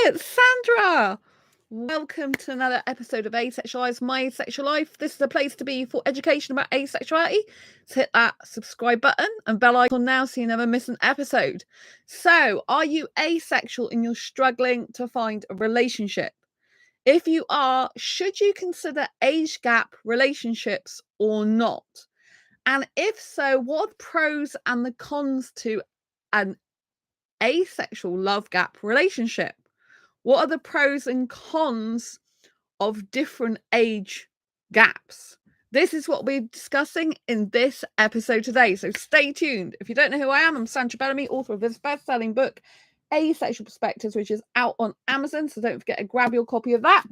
it's Sandra. Welcome to another episode of Asexualise, My Asexual Life. This is a place to be for education about asexuality. So hit that subscribe button and bell icon now so you never miss an episode. So, are you asexual and you're struggling to find a relationship? If you are, should you consider age gap relationships or not? And if so, what are the pros and the cons to an asexual love gap relationship? What are the pros and cons of different age gaps? This is what we're discussing in this episode today. So stay tuned. If you don't know who I am, I'm Sandra Bellamy, author of this best-selling book, Asexual Perspectives, which is out on Amazon. So don't forget to grab your copy of that.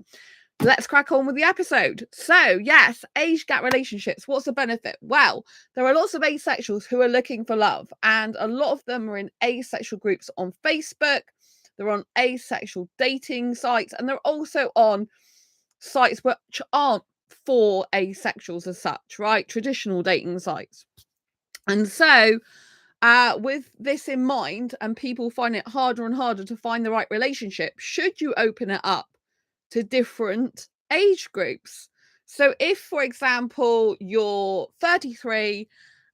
Let's crack on with the episode. So, yes, age gap relationships. What's the benefit? Well, there are lots of asexuals who are looking for love, and a lot of them are in asexual groups on Facebook. They're on asexual dating sites, and they're also on sites which aren't for asexuals as such, right? Traditional dating sites. And so, with this in mind, and people find it harder and harder to find the right relationship, should you open it up to different age groups? So if, for example, you're 33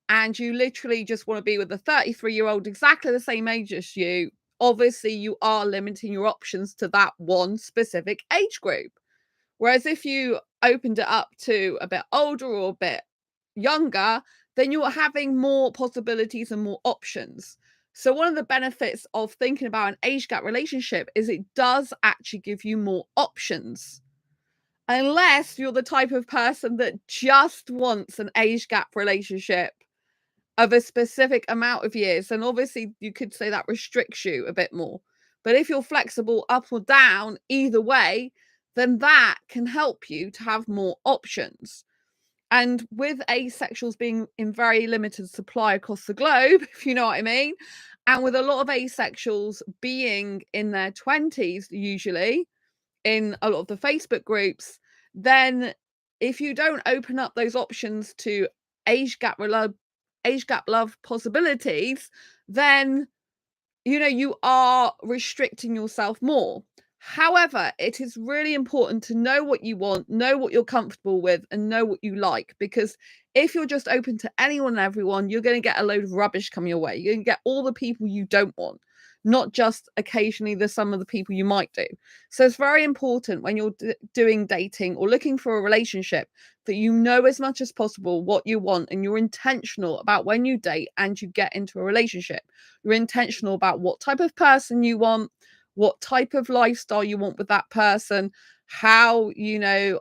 and you literally just want to be with a 33-year-old exactly the same age as you, obviously you are limiting your options to that one specific age group. Whereas if you opened it up to a bit older or a bit younger, then you're having more possibilities and more options. So one of the benefits of thinking about an age gap relationship is it does actually give you more options. Unless you're the type of person that just wants an age gap relationship of a specific amount of years, and obviously you could say that restricts you a bit more. But if you're flexible up or down either way, then that can help you to have more options. And with asexuals being in very limited supply across the globe, if you know what I mean, and with a lot of asexuals being in their 20s, usually in a lot of the Facebook groups, then if you don't open up those options to age gap love possibilities, then you are restricting yourself more. However, it is really important to know what you want, know what you're comfortable with, and know what you like. Because if you're just open to anyone and everyone, you're going to get a load of rubbish come your way. You're going to get all the people you don't want, not just occasionally some of the people you might do. So it's very important when you're doing dating or looking for a relationship that you know as much as possible what you want, and you're intentional about when you date and you get into a relationship. You're intentional about what type of person you want, what type of lifestyle you want with that person, how,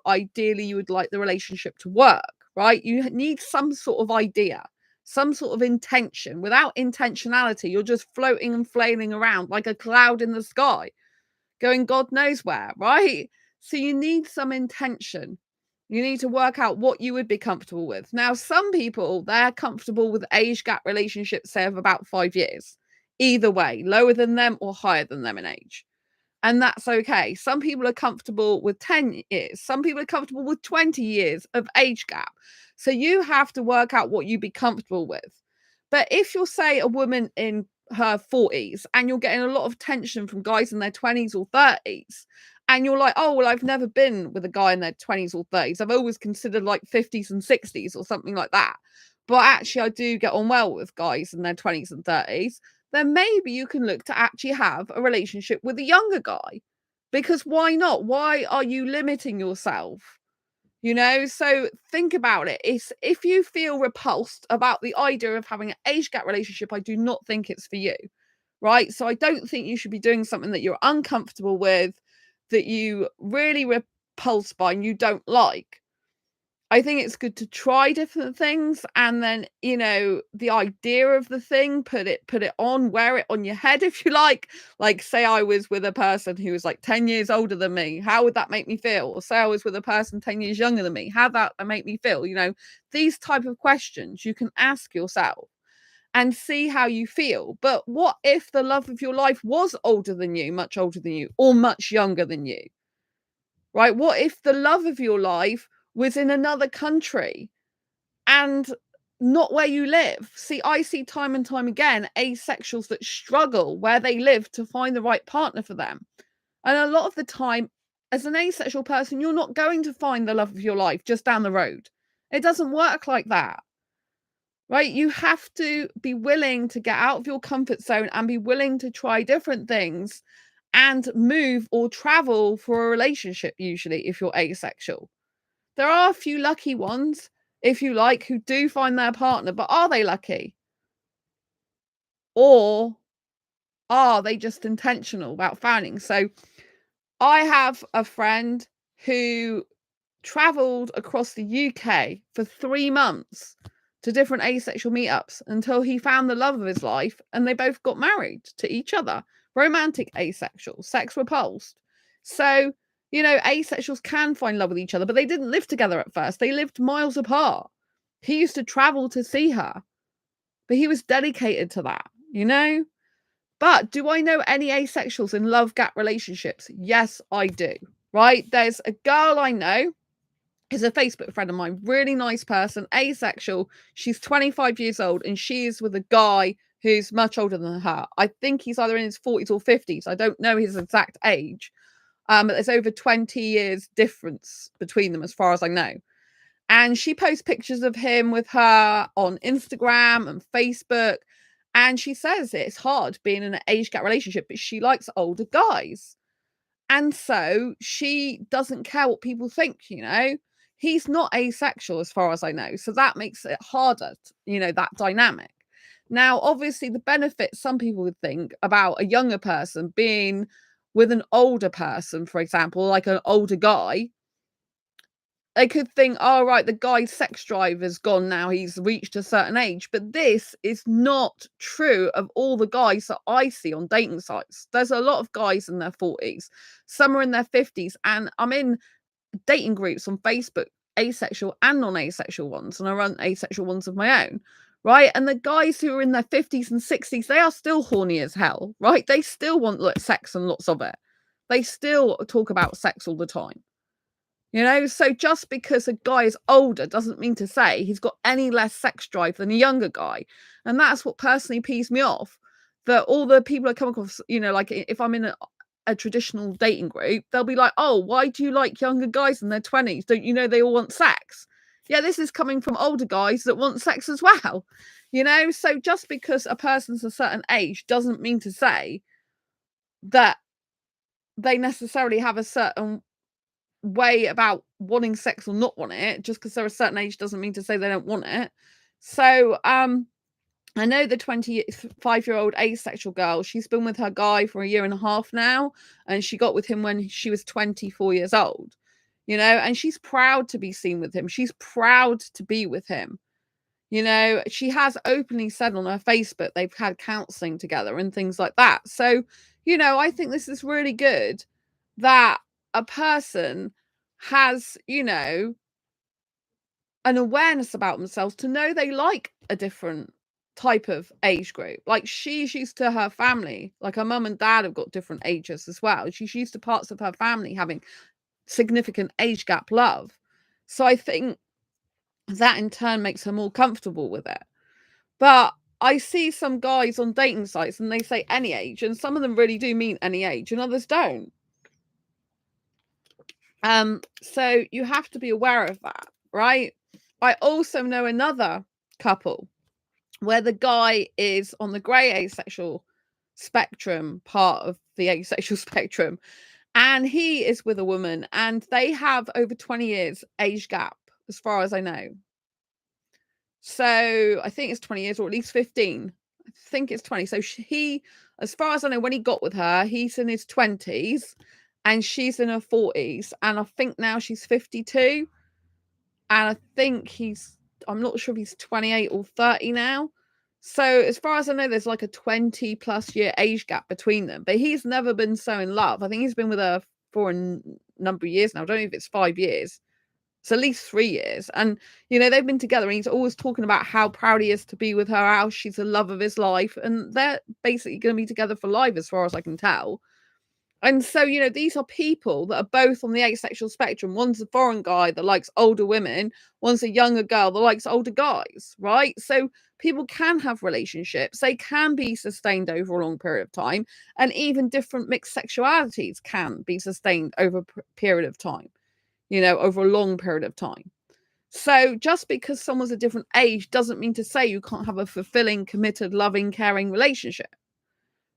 ideally you would like the relationship to work, right? You need some sort of idea, some sort of intention. Without intentionality, you're just floating and flailing around like a cloud in the sky, going God knows where, right? So you need some intention. You need to work out what you would be comfortable with. Now, some people, they're comfortable with age gap relationships, say, of about 5 years. Either way, lower than them or higher than them in age. And that's okay. Some people are comfortable with 10 years. Some people are comfortable with 20 years of age gap. So you have to work out what you'd be comfortable with. But if you're, say, a woman in her 40s and you're getting a lot of tension from guys in their 20s or 30s, and you're like, oh, well, I've never been with a guy in their 20s or 30s. I've always considered like 50s and 60s or something like that. But actually, I do get on well with guys in their 20s and 30s. Then maybe you can look to actually have a relationship with a younger guy. Because why not? Why are you limiting yourself? So think about it. It's, if you feel repulsed about the idea of having an age gap relationship, I do not think it's for you, right? So I don't think you should be doing something that you're uncomfortable with, that you really repulsed by and you don't like. I think it's good to try different things, and then, the idea of the thing, put it on, wear it on your head if you like. Like, say I was with a person who was like 10 years older than me, how would that make me feel? Or say I was with a person 10 years younger than me, how that make me feel? These type of questions you can ask yourself and see how you feel. But what if the love of your life was older than you, much older than you, or much younger than you? Right? What if the love of your life was in another country and not where you live? See, I see time and time again asexuals that struggle where they live to find the right partner for them. And a lot of the time, as an asexual person, you're not going to find the love of your life just down the road. It doesn't work like that, right? You have to be willing to get out of your comfort zone and be willing to try different things and move or travel for a relationship, usually, if you're asexual. There are a few lucky ones, if you like, who do find their partner, but are they lucky? Or are they just intentional about finding? So I have a friend who traveled across the UK for 3 months to different asexual meetups until he found the love of his life, and they both got married to each other. Romantic asexual, sex repulsed. So, asexuals can find love with each other, but they didn't live together at first. They lived miles apart. He used to travel to see her, but he was dedicated to that. But do I know any asexuals in love gap relationships? Yes, I do. Right? There's a girl I know, is a Facebook friend of mine, really nice person, asexual. She's 25 years old and she's with a guy who's much older than her. I think he's either in his 40s or 50s. I don't know his exact age. But there's over 20 years difference between them as far as I know. And she posts pictures of him with her on Instagram and Facebook. And she says it's hard being in an age gap relationship, but she likes older guys. And so she doesn't care what people think. He's not asexual as far as I know. So that makes it harder, that dynamic. Now, obviously, the benefit some people would think about a younger person being with an older person, for example, like an older guy, they could think, oh, right, the guy's sex drive is gone now. He's reached a certain age. But this is not true of all the guys that I see on dating sites. There's a lot of guys in their 40s. Some are in their 50s. And I'm in dating groups on Facebook, asexual and non-asexual ones. And I run asexual ones of my own. Right. And the guys who are in their 50s and 60s, they are still horny as hell. Right. They still want sex and lots of it. They still talk about sex all the time. So just because a guy is older doesn't mean to say he's got any less sex drive than a younger guy. And that's what personally pees me off. That all the people I come across, like if I'm in a traditional dating group, they'll be like, oh, why do you like younger guys in their 20s? Don't you know they all want sex? Yeah, this is coming from older guys that want sex as well. So just because a person's a certain age doesn't mean to say that they necessarily have a certain way about wanting sex or not want it. Just because they're a certain age doesn't mean to say they don't want it. So I know the 25-year-old asexual girl, she's been with her guy for 1.5 years now, and she got with him when she was 24 years old, and she's proud to be seen with him. She's proud to be with him. She has openly said on her Facebook they've had counseling together and things like that. So, I think this is really good that a person has, an awareness about themselves to know they like a different type of age group. Like she's used to her family, like her mum and dad have got different ages as well. She's used to parts of her family having significant age gap love. So I think that in turn makes her more comfortable with it. But I see some guys on dating sites and they say any age, and some of them really do mean any age and others don't. So you have to be aware of that, right? I also know another couple where the guy is on the grey asexual spectrum, part of the asexual spectrum, and he is with a woman and they have over 20 years age gap, as far as I know. So I think it's 20 years or at least 15. I think it's 20. So he, as far as I know, when he got with her, he's in his 20s and she's in her 40s. And I think now she's 52. And I think I'm not sure if he's 28 or 30 now. So as far as I know, there's like a 20+ year age gap between them. But he's never been so in love. I think he's been with her for a number of years now. I don't know if it's 5 years. It's at least 3 years. And, they've been together and he's always talking about how proud he is to be with her, how she's the love of his life. And they're basically going to be together for life as far as I can tell. And so, these are people that are both on the asexual spectrum. One's a foreign guy that likes older women, one's a younger girl that likes older guys, right? So people can have relationships, they can be sustained over a long period of time, and even different mixed sexualities can be sustained over a period of time, over a long period of time. So just because someone's a different age doesn't mean to say you can't have a fulfilling, committed, loving, caring relationship.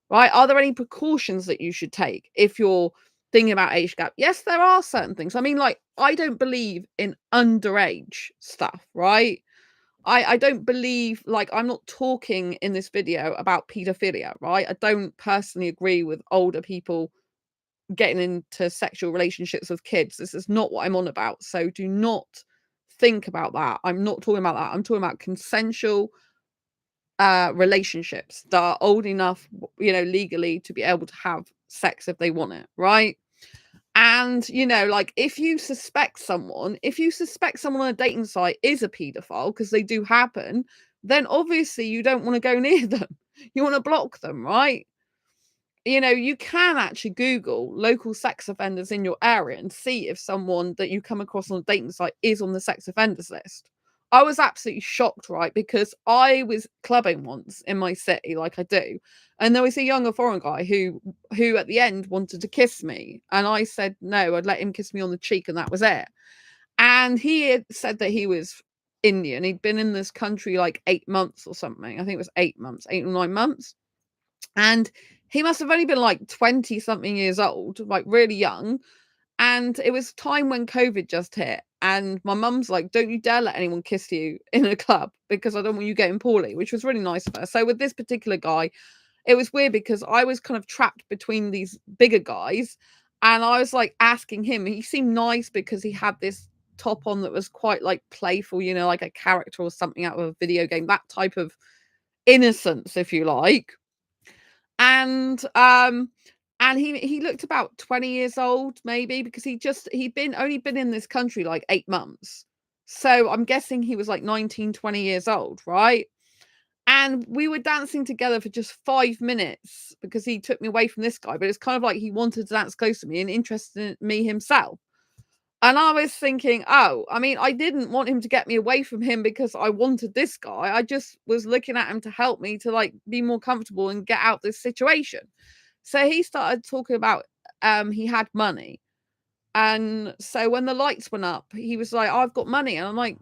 Right? Are there any precautions that you should take if you're thinking about age gap? Yes, there are certain things. I mean, like, I don't believe in underage stuff, right? I don't believe, like, I'm not talking in this video about pedophilia, right? I don't personally agree with older people getting into sexual relationships with kids. This is not what I'm on about. So do not think about that. I'm not talking about that. I'm talking about consensual relationships that are old enough, legally to be able to have sex if they want it, right? And, like, if you suspect someone on a dating site is a paedophile, because they do happen, then obviously you don't want to go near them. You want to block them, right? You can actually Google local sex offenders in your area and see if someone that you come across on a dating site is on the sex offenders list. I was absolutely shocked, right? Because I was clubbing once in my city, like I do, and there was a younger foreign guy who at the end wanted to kiss me, and I said no, I'd let him kiss me on the cheek, and that was it. And he had said that he was Indian. He'd been in this country like 8 months or something. I think it was 8 months, 8 or 9 months. And he must have only been like 20 something years old, like really young. And it was time when COVID just hit. And my mum's like, don't you dare let anyone kiss you in a club because I don't want you getting poorly, which was really nice of her. So with this particular guy, it was weird because I was kind of trapped between these bigger guys. And I was like asking him, he seemed nice because he had this top on that was quite like playful, like a character or something out of a video game, that type of innocence, if you like. And he looked about 20 years old, maybe, because he'd only been in this country like 8 months. So I'm guessing he was like 19, 20 years old, right? And we were dancing together for just 5 minutes because he took me away from this guy, but it's kind of like he wanted to dance close to me and interested in me himself. And I was thinking, oh, I mean, I didn't want him to get me away from him because I wanted this guy. I just was looking at him to help me to like be more comfortable and get out this situation. So he started talking about he had money. And so when the lights went up, he was like, I've got money. And I'm like,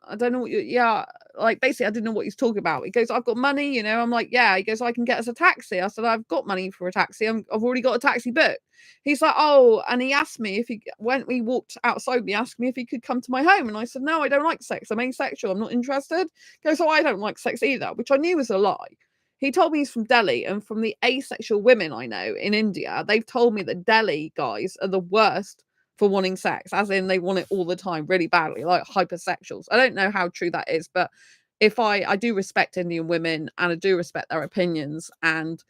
I don't know what yeah, like basically I didn't know what he's talking about. He goes, I've got money, I'm like, yeah. He goes, I can get us a taxi. I said, I've got money for a taxi. I've already got a taxi booked. He's like, oh, and he asked me if when we walked outside, he asked me if he could come to my home. And I said, no, I don't like sex. I'm asexual. I'm not interested. He goes, oh, I don't like sex either, which I knew was a lie. He told me he's from Delhi, and from the asexual women I know in India, they've told me that Delhi guys are the worst for wanting sex, as in they want it all the time really badly, like hypersexuals. I don't know how true that is, but if I do respect Indian women and I do respect their opinions, and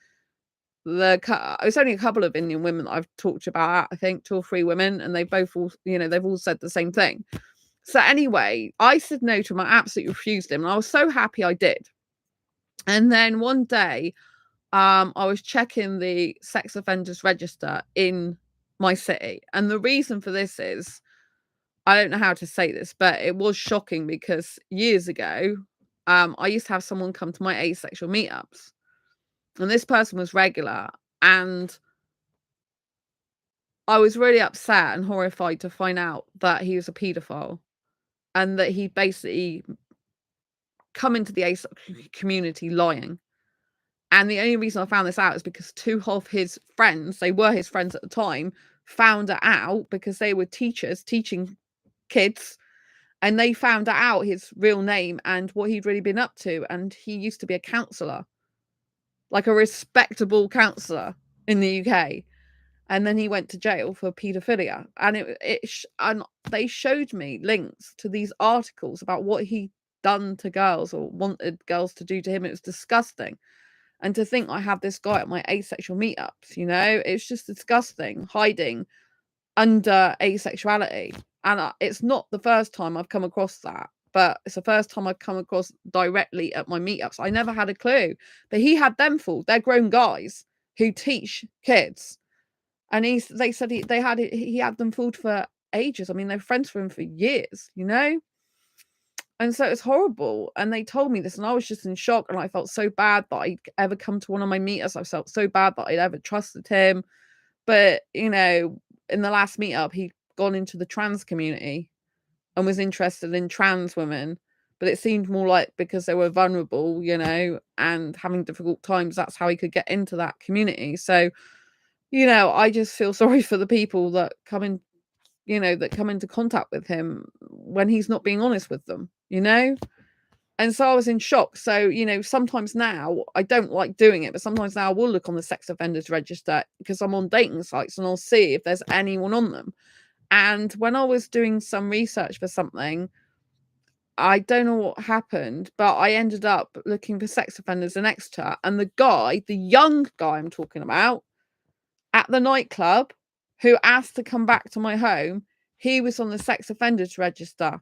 it's only a couple of Indian women that I've talked about, I think 2 or 3 women, and they've all said the same thing. So anyway, I said no to him. I absolutely refused him, and I was so happy I did. And then one day, I was checking the sex offenders register in my city, and the reason for this is, I don't know how to say this, but it was shocking because years ago, I used to have someone come to my asexual meetups, and this person was regular, and I was really upset and horrified to find out that he was a paedophile and that he basically come into the asexual community lying. And the only reason I found this out is because 2 of his friends, they were his friends at the time, found it out because they were teachers teaching kids, and they found out his real name and what he'd really been up to. And he used to be a counsellor, like a respectable counsellor in the UK. And then he went to jail for paedophilia. And and they showed me links to these articles about what he'd done to girls or wanted girls to do to him. It was disgusting. And to think I have this guy at my asexual meetups, it's just disgusting, hiding under asexuality. And it's not the first time I've come across that, but it's the first time I've come across directly at my meetups. I never had a clue, but he had them fooled. They're grown guys who teach kids. And they said he had them fooled for ages. I mean, they were friends with him for years, you know? And so it's horrible. And they told me this, and I was just in shock. And I felt so bad that I'd ever come to one of my meetups. I felt so bad that I'd ever trusted him. But, you know, in the last meetup, he'd gone into the trans community and was interested in trans women. But it seemed more like because they were vulnerable, you know, and having difficult times, that's how he could get into that community. So, you know, I just feel sorry for the people that come in, you know, that come into contact with him when he's not being honest with them, you know? And so I was in shock. So, you know, sometimes now I don't like doing it, but sometimes now I will look on the sex offenders register because I'm on dating sites and I'll see if there's anyone on them. And when I was doing some research for something, I don't know what happened, but I ended up looking for sex offenders in Exeter. And the guy, the young guy I'm talking about, at the nightclub, who asked to come back to my home, he was on the sex offenders register.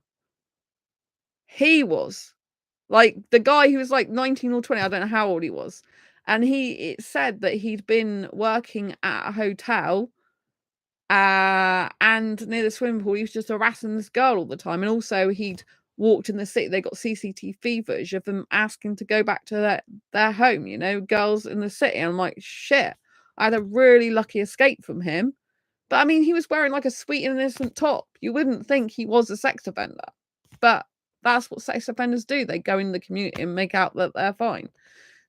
He was. Like, the guy who was like 19 or 20, I don't know how old he was. And it said that he'd been working at a hotel and near the swimming pool, he was just harassing this girl all the time. And also he'd walked in the city. They got CCTV footage of them asking to go back to their home, you know, girls in the city. And I'm like, shit, I had a really lucky escape from him. But I mean, he was wearing like a sweet and innocent top. You wouldn't think he was a sex offender. But that's what sex offenders do. They go in the community and make out that they're fine.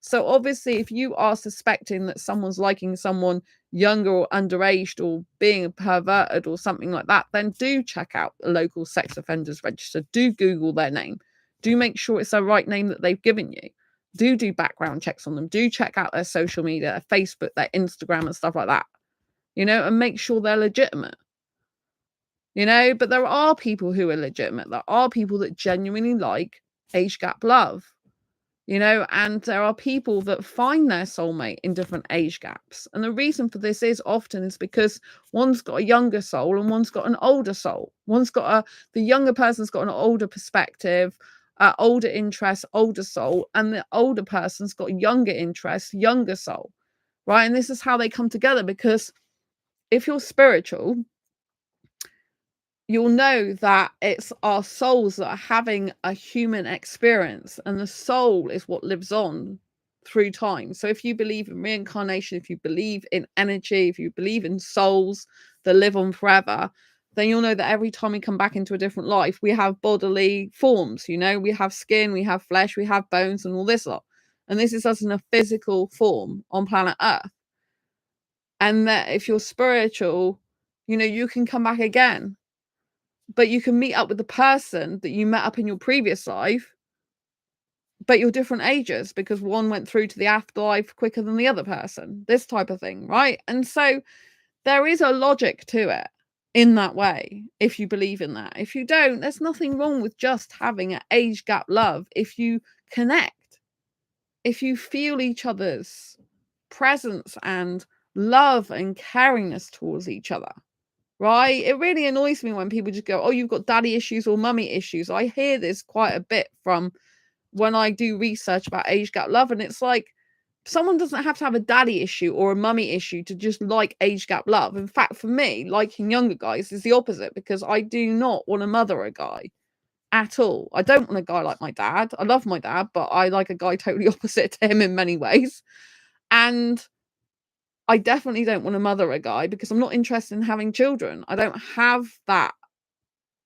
So obviously, if you are suspecting that someone's liking someone younger or underaged or being perverted or something like that, then do check out the local sex offenders register. Do Google their name. Do make sure it's the right name that they've given you. Do background checks on them. Do check out their social media, their Facebook, their Instagram and stuff like that, you know, and make sure they're legitimate. You know, but there are people who are legitimate. There are people that genuinely like age gap love, you know, and there are people that find their soulmate in different age gaps. And the reason for this is because one's got a younger soul and one's got an older soul. The younger person's got an older perspective, older interests, older soul, and the older person's got younger interests, younger soul, right? And this is how they come together, because if you're spiritual, you'll know that it's our souls that are having a human experience, and the soul is what lives on through time. So if you believe in reincarnation, if you believe in energy, if you believe in souls that live on forever, then you'll know that every time we come back into a different life, we have bodily forms, you know, we have skin, we have flesh, we have bones and all this lot. And this is us in a physical form on planet Earth. And that if you're spiritual, you know, you can come back again. But you can meet up with the person that you met up in your previous life, but you're different ages because one went through to the afterlife quicker than the other person. This type of thing, right? And so there is a logic to it in that way, if you believe in that. If you don't, there's nothing wrong with just having an age gap love if you connect, if you feel each other's presence and love and caringness towards each other. Right? It really annoys me when people just go, oh, you've got daddy issues or mummy issues. I hear this quite a bit from when I do research about age gap love. And it's like, someone doesn't have to have a daddy issue or a mummy issue to just like age gap love. In fact, for me, liking younger guys is the opposite, because I do not want to mother a guy at all. I don't want a guy like my dad. I love my dad, but I like a guy totally opposite to him in many ways. And I definitely don't want to mother a guy because I'm not interested in having children. I don't have that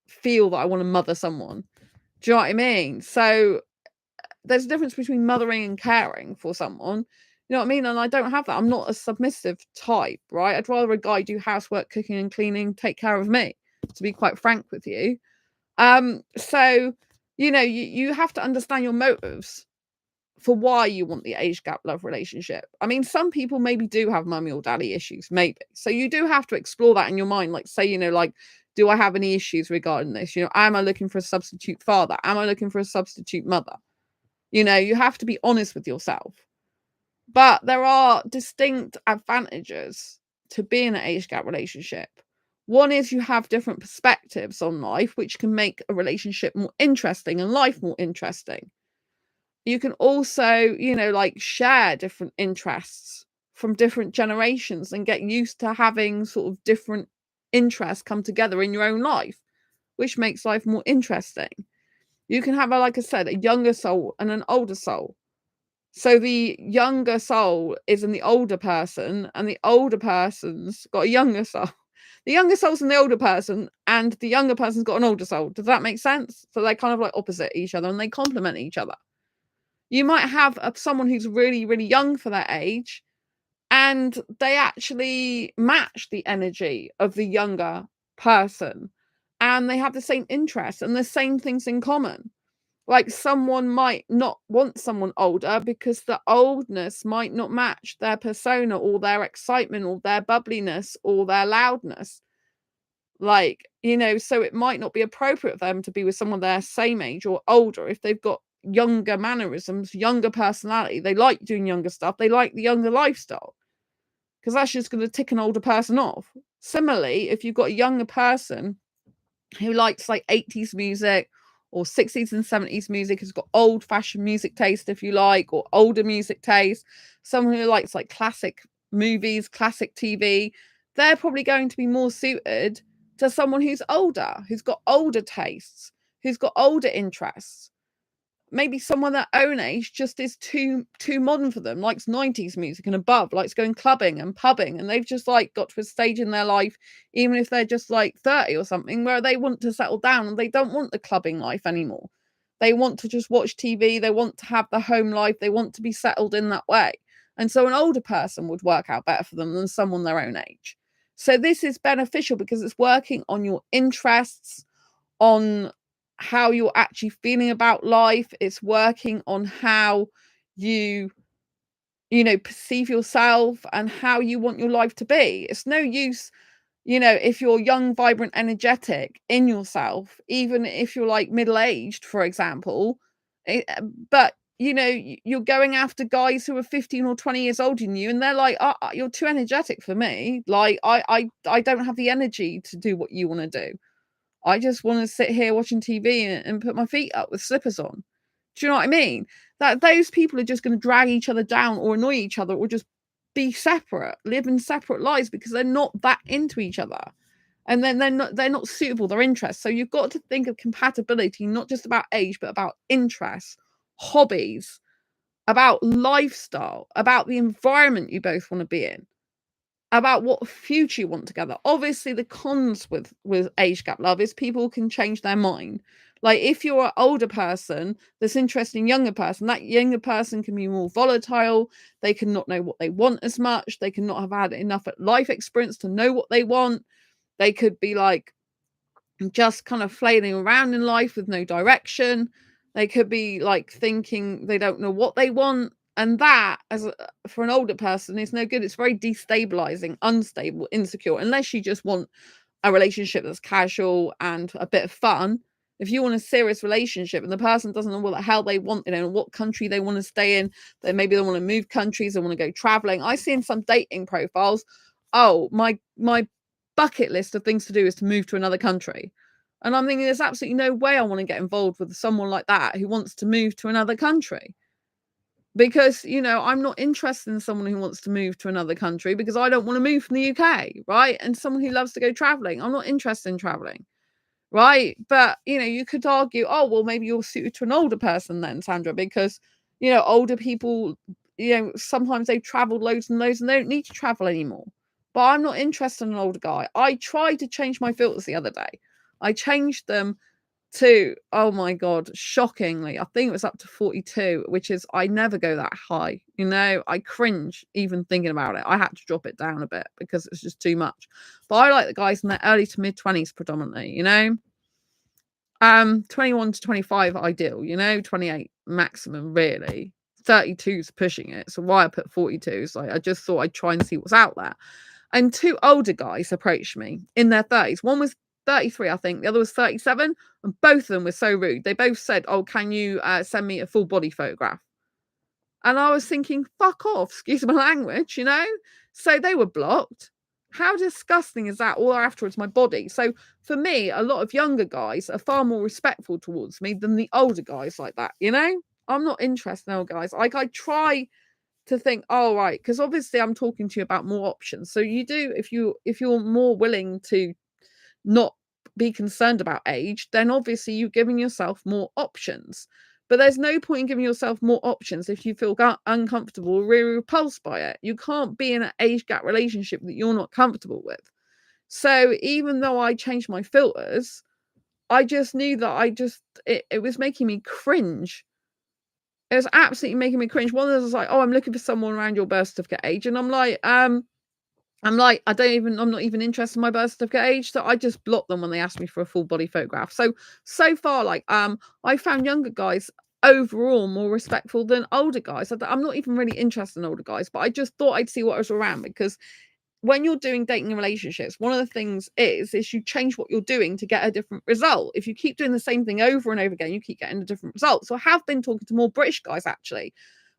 feel that I want to mother someone. Do you know what I mean? So there's a difference between mothering and caring for someone. You know what I mean? And I don't have that. I'm not a submissive type, right? I'd rather a guy do housework, cooking and cleaning, take care of me, to be quite frank with you. So, you know, you have to understand your motives for why you want the age gap love relationship. I mean, some people maybe do have mummy or daddy issues, maybe. So you do have to explore that in your mind. Like, say, you know, like, do I have any issues regarding this? You know, am I looking for a substitute father? Am I looking for a substitute mother? You know, you have to be honest with yourself. But there are distinct advantages to being in an age gap relationship. One is you have different perspectives on life, which can make a relationship more interesting and life more interesting. You can also, you know, like, share different interests from different generations and get used to having sort of different interests come together in your own life, which makes life more interesting. You can have, like I said, a younger soul and an older soul. So the younger soul is in the older person, and the older person's got a younger soul. The younger soul's in the older person, and the younger person's got an older soul. Does that make sense? So they're kind of like opposite each other, and they complement each other. You might have someone who's really, really young for their age, and they actually match the energy of the younger person, and they have the same interests and the same things in common. Like, someone might not want someone older because the oldness might not match their persona or their excitement or their bubbliness or their loudness. Like, so it might not be appropriate for them to be with someone their same age or older if they've got younger mannerisms, younger personality. They like doing younger stuff. They like the younger lifestyle, because that's just going to tick an older person off. Similarly, if you've got a younger person who likes like 80s music or 60s and 70s music, has got old-fashioned music taste, if you like, or older music taste, someone who likes like classic movies, classic TV, they're probably going to be more suited to someone who's older, who's got older tastes, who's got older interests. Maybe someone their own age just is too modern for them, likes 90s music and above, likes going clubbing and pubbing, and they've just like got to a stage in their life, even if they're just like 30 or something, where they want to settle down and they don't want the clubbing life anymore. They want to just watch TV, they want to have the home life, they want to be settled in that way. And so an older person would work out better for them than someone their own age. So this is beneficial because it's working on your interests, on how you're actually feeling about life. It's working on how you perceive yourself and how you want your life to be. It's no use, if you're young, vibrant, energetic in yourself, even if you're like middle-aged, for example, but you're going after guys who are 15 or 20 years older than you, and they're like, you're too energetic for me. Like, I don't have the energy to do what you want to do. I just want to sit here watching TV and put my feet up with slippers on. Do you know what I mean? That those people are just going to drag each other down or annoy each other or just be separate, live in separate lives because they're not that into each other. And then they're not suitable, their interests. So you've got to think of compatibility, not just about age, but about interests, hobbies, about lifestyle, about the environment you both want to be in, about what future you want together. Obviously, the cons with age gap love is people can change their mind. Like, if you're an older person that's interested in younger person, that younger person can be more volatile. They can not know what they want as much. They can not have had enough life experience to know what they want. They could be like just kind of flailing around in life with no direction. They could be like thinking they don't know what they want. And that, for an older person, is no good. It's very destabilizing, unstable, insecure, unless you just want a relationship that's casual and a bit of fun. If you want a serious relationship and the person doesn't know what the hell they want, what country they want to stay in, then maybe they want to move countries, they want to go traveling. I see in some dating profiles, oh, my bucket list of things to do is to move to another country. And I'm thinking, there's absolutely no way I want to get involved with someone like that who wants to move to another country. Because, I'm not interested in someone who wants to move to another country because I don't want to move from the UK, right? And someone who loves to go traveling, I'm not interested in traveling, right? But, you could argue, oh, well, maybe you're suited to an older person then, Sandra, because, older people, sometimes they've traveled loads and loads and they don't need to travel anymore. But I'm not interested in an older guy. I tried to change my filters the other day. I changed them to, oh my God, shockingly, I think it was up to 42, which is, I never go that high. I cringe even thinking about it. I had to drop it down a bit because it's just too much. But I like the guys in their early to mid 20s predominantly, 21 to 25 ideal, 28 maximum, really. 32 is pushing it. So why I put 42 is like, I just thought I'd try and see what's out there. And two older guys approached me in their 30s. One was 33, I think. The other was 37. And both of them were so rude. They both said, oh, can you send me a full body photograph? And I was thinking, fuck off, excuse my language, So they were blocked. How disgusting is that? Or afterwards, my body. So for me, a lot of younger guys are far more respectful towards me than the older guys like that, I'm not interested in old guys. Like, I try to think, oh, right, because obviously I'm talking to you about more options. So you do, if you're more willing to not be concerned about age, then obviously you're giving yourself more options. But there's no point in giving yourself more options if you feel uncomfortable or really repulsed by it. You can't be in an age gap relationship that you're not comfortable with. So even though I changed my filters, I just knew that it was making me cringe. It was absolutely making me cringe. One of them was like, oh, I'm looking for someone around your birth certificate age. And I'm like, I'm not even interested in my birth certificate age. So I just blocked them when they asked me for a full body photograph. So far, like, I found younger guys overall more respectful than older guys. I'm not even really interested in older guys, but I just thought I'd see what was around, because when you're doing dating and relationships, one of the things is you change what you're doing to get a different result. If you keep doing the same thing over and over again, you keep getting a different result. So I have been talking to more British guys, actually,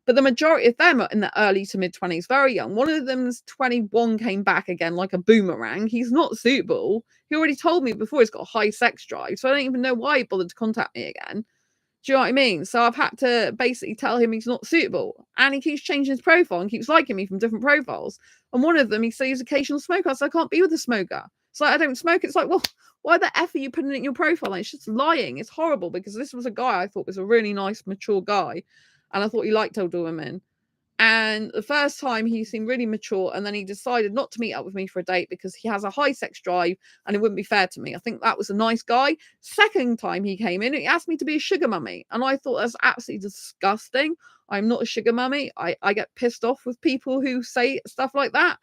but the majority of them are in the early to mid 20s, very young. One of them's 21, came back again like a boomerang. He's not suitable. He already told me before he's got a high sex drive, so I don't even know why he bothered to contact me again. Do you know what I mean? So I've had to basically tell him he's not suitable. And he keeps changing his profile and keeps liking me from different profiles. And one of them, he says he's occasional smoker. So I can't be with a smoker. It's like, I don't smoke. It's like, well, why the F are you putting it in your profile? And it's just lying. It's horrible, because this was a guy I thought was a really nice, mature guy. And I thought he liked older women. And the first time he seemed really mature, and then he decided not to meet up with me for a date because he has a high sex drive and it wouldn't be fair to me. I think that was a nice guy. Second time he came in, he asked me to be a sugar mummy, and I thought that's absolutely disgusting. I'm not a sugar mummy. I get pissed off with people who say stuff like that.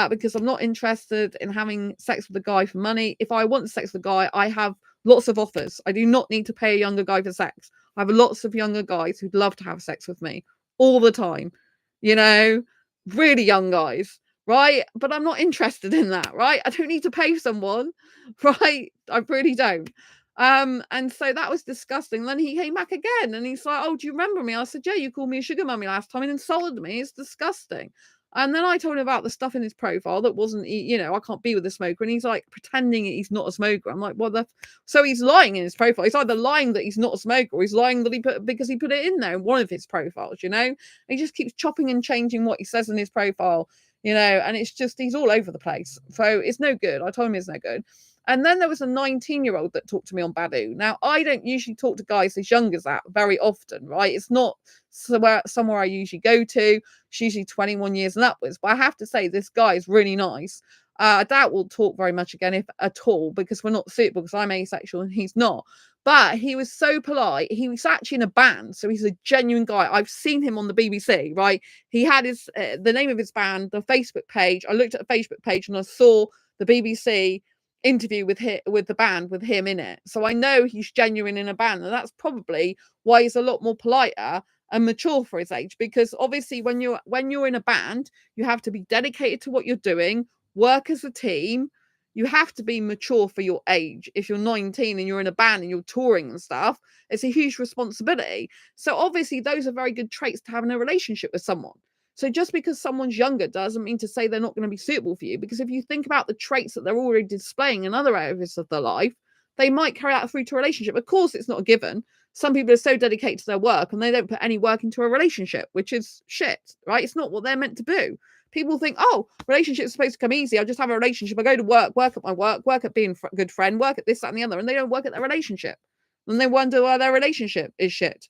Because I'm not interested in having sex with a guy for money. If I want sex with a guy, I have lots of offers. I do not need to pay a younger guy for sex. I have lots of younger guys who'd love to have sex with me all the time, really young guys, right? But I'm not interested in that, right? I don't need to pay someone, right? I really don't. And so that was disgusting. Then he came back again and he's like, oh, do you remember me? I said, yeah, you called me a sugar mummy last time and insulted me. It's disgusting. And then I told him about the stuff in his profile that wasn't, I can't be with a smoker. And he's like pretending he's not a smoker. I'm like, so he's lying in his profile. He's either lying that he's not a smoker, or he's lying that because he put it in there in one of his profiles, And he just keeps chopping and changing what he says in his profile, and it's just, he's all over the place. So it's no good. I told him it's no good. And then there was a 19-year-old that talked to me on Badoo. Now, I don't usually talk to guys as young as that very often, right? It's not somewhere I usually go to. She's usually 21 years and upwards. But I have to say, this guy is really nice. I doubt we'll talk very much again, if at all, because we're not suitable, because I'm asexual and he's not. But he was so polite. He was actually in a band, so he's a genuine guy. I've seen him on the BBC, right? He had the name of his band, the Facebook page. I looked at the Facebook page and I saw the BBC interview with the band with him in it. So I know he's genuine in a band, and that's probably why he's a lot more politer and mature for his age, because obviously when you're in a band, you have to be dedicated to what you're doing, work as a team. You have to be mature for your age. If you're 19 and you're in a band and you're touring and stuff, it's a huge responsibility. So obviously those are very good traits to have in a relationship with someone. So just because someone's younger doesn't mean to say they're not going to be suitable for you, because if you think about the traits that they're already displaying in other areas of their life, they might carry that through to a relationship. Of course, it's not a given. Some people are so dedicated to their work and they don't put any work into a relationship, which is shit, right? It's not what they're meant to do. People think, oh, relationships are supposed to come easy. I'll just have a relationship. I go to work at my work at being a good friend, work at this, that, and the other, and they don't work at their relationship. And they wonder why their relationship is shit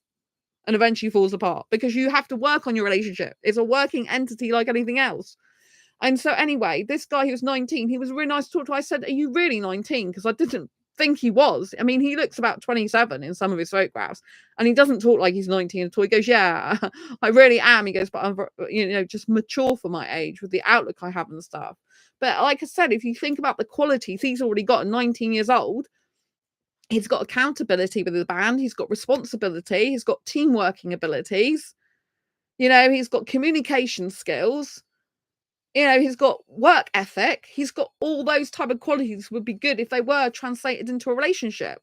and eventually falls apart, because you have to work on your relationship. It's a working entity like anything else. And so anyway, this guy who was 19, he was really nice to talk to. I said, are you really 19? Because I didn't think he was. I mean, he looks about 27 in some of his photographs, and he doesn't talk like he's 19 at all. He goes, yeah, I really am. He goes, but I'm, just mature for my age with the outlook I have and stuff. But like I said, if you think about the qualities he's already got at 19 years old, he's got accountability with the band. He's got responsibility. He's got team working abilities. He's got communication skills. He's got work ethic. He's got all those type of qualities would be good if they were translated into a relationship.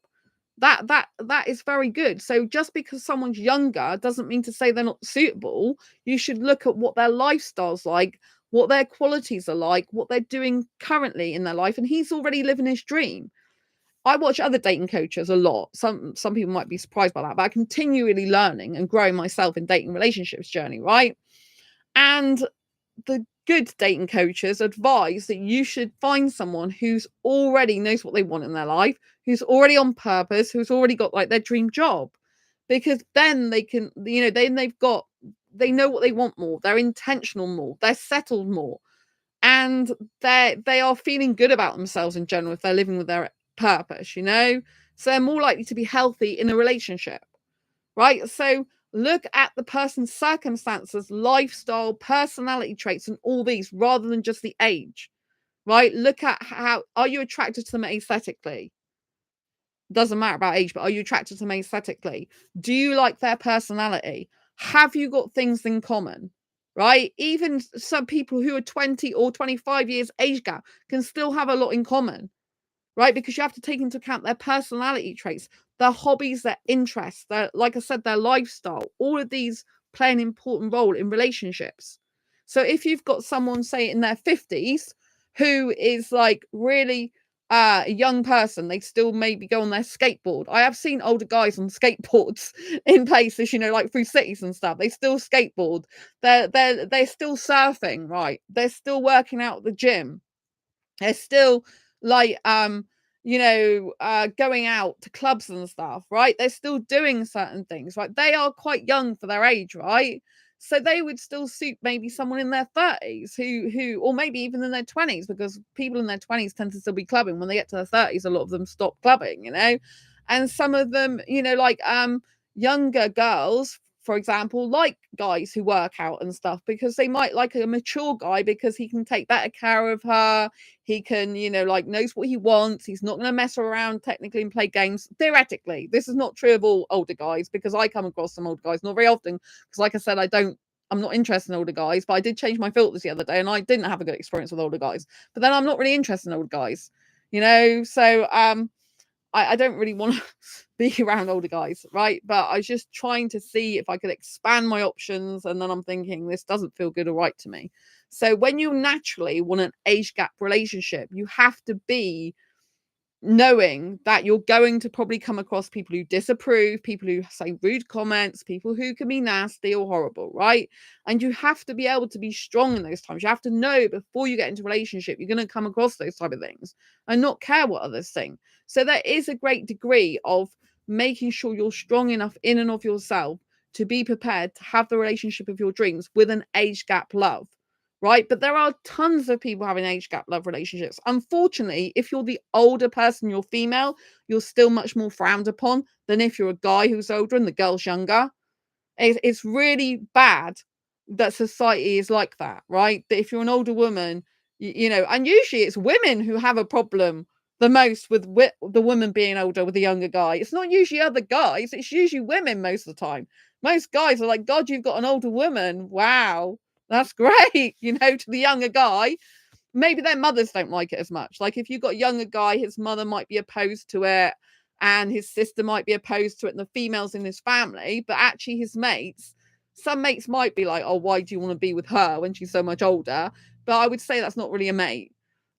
That is very good. So just because someone's younger doesn't mean to say they're not suitable. You should look at what their lifestyle's like, what their qualities are like, what they're doing currently in their life. And he's already living his dream. I watch other dating coaches a lot. Some people might be surprised by that, but I'm continually learning and growing myself in dating relationships journey, right? And the good dating coaches advise that you should find someone who's already knows what they want in their life, who's already on purpose, who's already got like their dream job, because then they can, then they know what they want more, they're intentional more, they're settled more, and they are feeling good about themselves in general if they're living with their purpose, so they're more likely to be healthy in a relationship, right? So look at the person's circumstances, lifestyle, personality traits, and all these rather than just the age, right? Look at how are you attracted to them aesthetically? Doesn't matter about age, but are you attracted to them aesthetically? Do you like their personality? Have you got things in common? Right? Even some people who are 20 or 25 years age gap can still have a lot in common, right? Because you have to take into account their personality traits, their hobbies, their interests, their, like I said, their lifestyle. All of these play an important role in relationships. So if you've got someone, say, in their 50s who is like really a young person, they still maybe go on their skateboard. I have seen older guys on skateboards in places, like through cities and stuff. They still skateboard. They're still surfing, right? They're still working out at the gym. They're still like going out to clubs and stuff, right? They're still doing certain things, right? They are quite young for their age, right? So they would still suit maybe someone in their 30s who or maybe even in their 20s, because people in their 20s tend to still be clubbing. When they get to their 30s, a lot of them stop clubbing, and some of them, younger girls, for example, like guys who work out and stuff, because they might like a mature guy because he can take better care of her. He can, knows what he wants. He's not going to mess around technically and play games. Theoretically, this is not true of all older guys, because I come across some older guys, not very often, because like I said, I'm not interested in older guys, but I did change my filters the other day and I didn't have a good experience with older guys. But then I'm not really interested in older guys, so I don't really want to be around older guys, right? But I was just trying to see if I could expand my options. And then I'm thinking, this doesn't feel good or right to me. So when you naturally want an age gap relationship, you have to be knowing that you're going to probably come across people who disapprove, people who say rude comments, people who can be nasty or horrible, right? And you have to be able to be strong in those times. You have to know before you get into a relationship, you're going to come across those type of things and not care what others think. So there is a great degree of making sure you're strong enough in and of yourself to be prepared to have the relationship of your dreams with an age gap love. Right? But there are tons of people having age gap love relationships. Unfortunately, if you're the older person, you're female, you're still much more frowned upon than if you're a guy who's older and the girl's younger. It's really bad that society is like that, right? That if you're an older woman, and usually it's women who have a problem the most with the woman being older with a younger guy. It's not usually other guys, it's usually women most of the time. Most guys are like, God, you've got an older woman. Wow, that's great, to the younger guy. Maybe their mothers don't like it as much. Like if you've got a younger guy, his mother might be opposed to it and his sister might be opposed to it and the females in his family, but actually his mates, some mates might be like, oh, why do you want to be with her when she's so much older? But I would say that's not really a mate.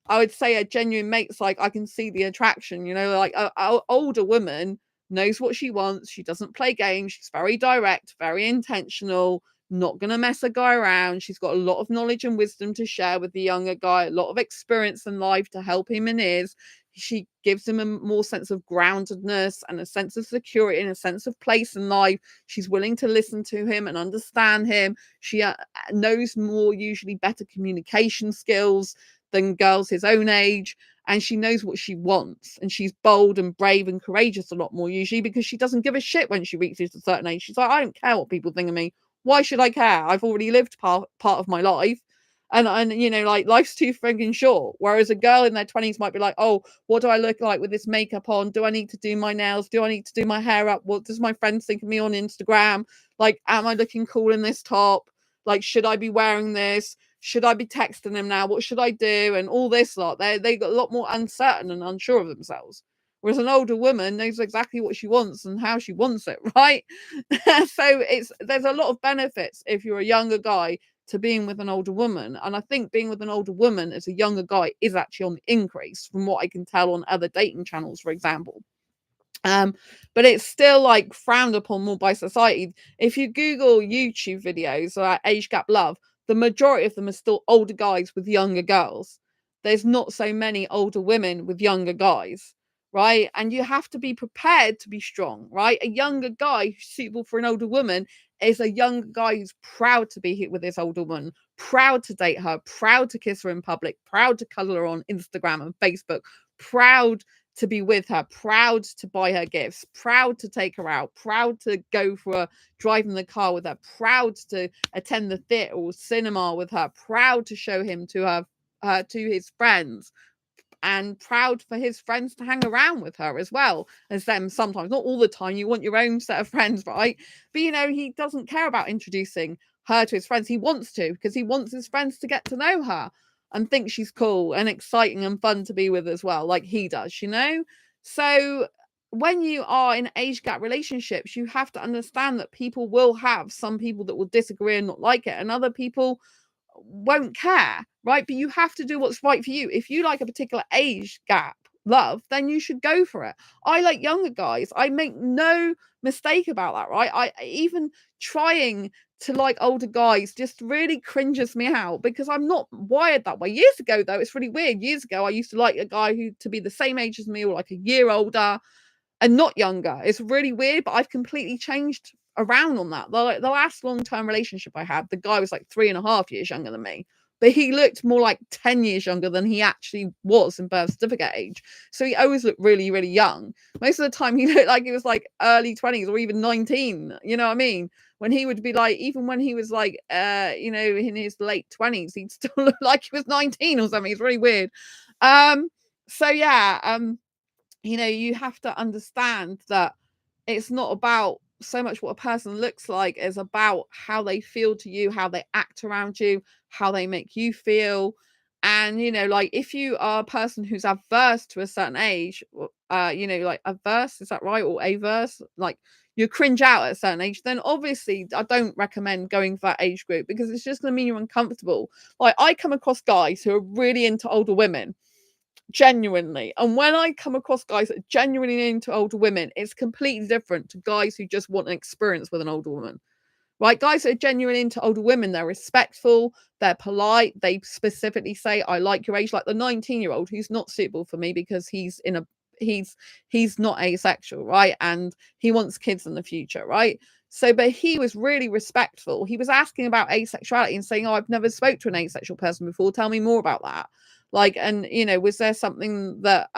I would say a genuine mate's like, I can see the attraction, like a older woman knows what she wants. She doesn't play games. She's very direct, very intentional, not going to mess a guy around. She's got a lot of knowledge and wisdom to share with the younger guy, a lot of experience in life to help him in his. She gives him a more sense of groundedness and a sense of security and a sense of place in life. She's willing to listen to him and understand him. She knows more, usually better communication skills than girls his own age, and she knows what she wants, and she's bold and brave and courageous a lot more usually, because she doesn't give a shit when she reaches a certain age. She's like, I don't care what people think of me. Why should I care? I've already lived part of my life, and like life's too frigging short. Whereas a girl in their 20s might be like, oh, what do I look like with this makeup on? Do I need to do my nails? Do I need to do my hair up? What does my friends think of me on Instagram? Like, am I looking cool in this top? Like, should I be wearing this? Should I be texting them now? What should I do? And all this lot. They got a lot more uncertain and unsure of themselves. Whereas an older woman knows exactly what she wants and how she wants it, right? So there's a lot of benefits if you're a younger guy to being with an older woman. And I think being with an older woman as a younger guy is actually on the increase from what I can tell on other dating channels, for example. But it's still like frowned upon more by society. If you Google YouTube videos about age gap love, the majority of them are still older guys with younger girls. There's not so many older women with younger guys, right? And you have to be prepared to be strong, right? A younger guy who's suitable for an older woman is a young guy who's proud to be with this older woman, proud to date her, proud to kiss her in public, proud to cuddle her on Instagram and Facebook, proud to be with her, proud to buy her gifts, proud to take her out, proud to go for a drive in the car with her, proud to attend the theatre or cinema with her, proud to show him to to his friends, and proud for his friends to hang around with her as well as them sometimes. Not all the time. You want your own set of friends, right? But he doesn't care about introducing her to his friends. He wants to, because he wants his friends to get to know her and think she's cool and exciting and fun to be with as well, like he does, So when you are in age gap relationships, you have to understand that people will have some people that will disagree and not like it, and other people won't care, right? But you have to do what's right for you. If you like a particular age gap love, then you should go for it. I like younger guys. I make no mistake about that, right? I even trying to like older guys just really cringes me out, because I'm not wired that way. Years ago, though, it's really weird. Years ago, I used to like a guy who to be the same age as me or like a year older and not younger. It's really weird, but I've completely changed around on that. The last long-term relationship I had, the guy was like 3.5 years younger than me, but he looked more like 10 years younger than he actually was in birth certificate age. So he always looked really, really young. Most of the time he looked like he was like early 20s or even 19. You know what I mean? When he would be like, even when he was like, in his late 20s, he'd still look like he was 19 or something. It's really weird. So yeah, you have to understand that it's not about so much what a person looks like, is about how they feel to you, how they act around you, how they make you feel. And like if you are a person who's averse to a certain age, like averse, is that right? Or averse, like you cringe out at a certain age, then obviously I don't recommend going for that age group, because it's just going to mean you're uncomfortable. Like I come across guys who are really into older women, genuinely, and when I come across guys that are genuinely into older women, it's completely different to guys who just want an experience with an older woman, right? Guys that are genuinely into older women, they're respectful, they're polite, they specifically say, I like your age. Like the 19-year-old who's not suitable for me because he's not asexual, right? And he wants kids in the future, right? So, but he was really respectful. He was asking about asexuality and saying, oh, I've never spoke to an asexual person before, tell me more about that. Like, and was there something that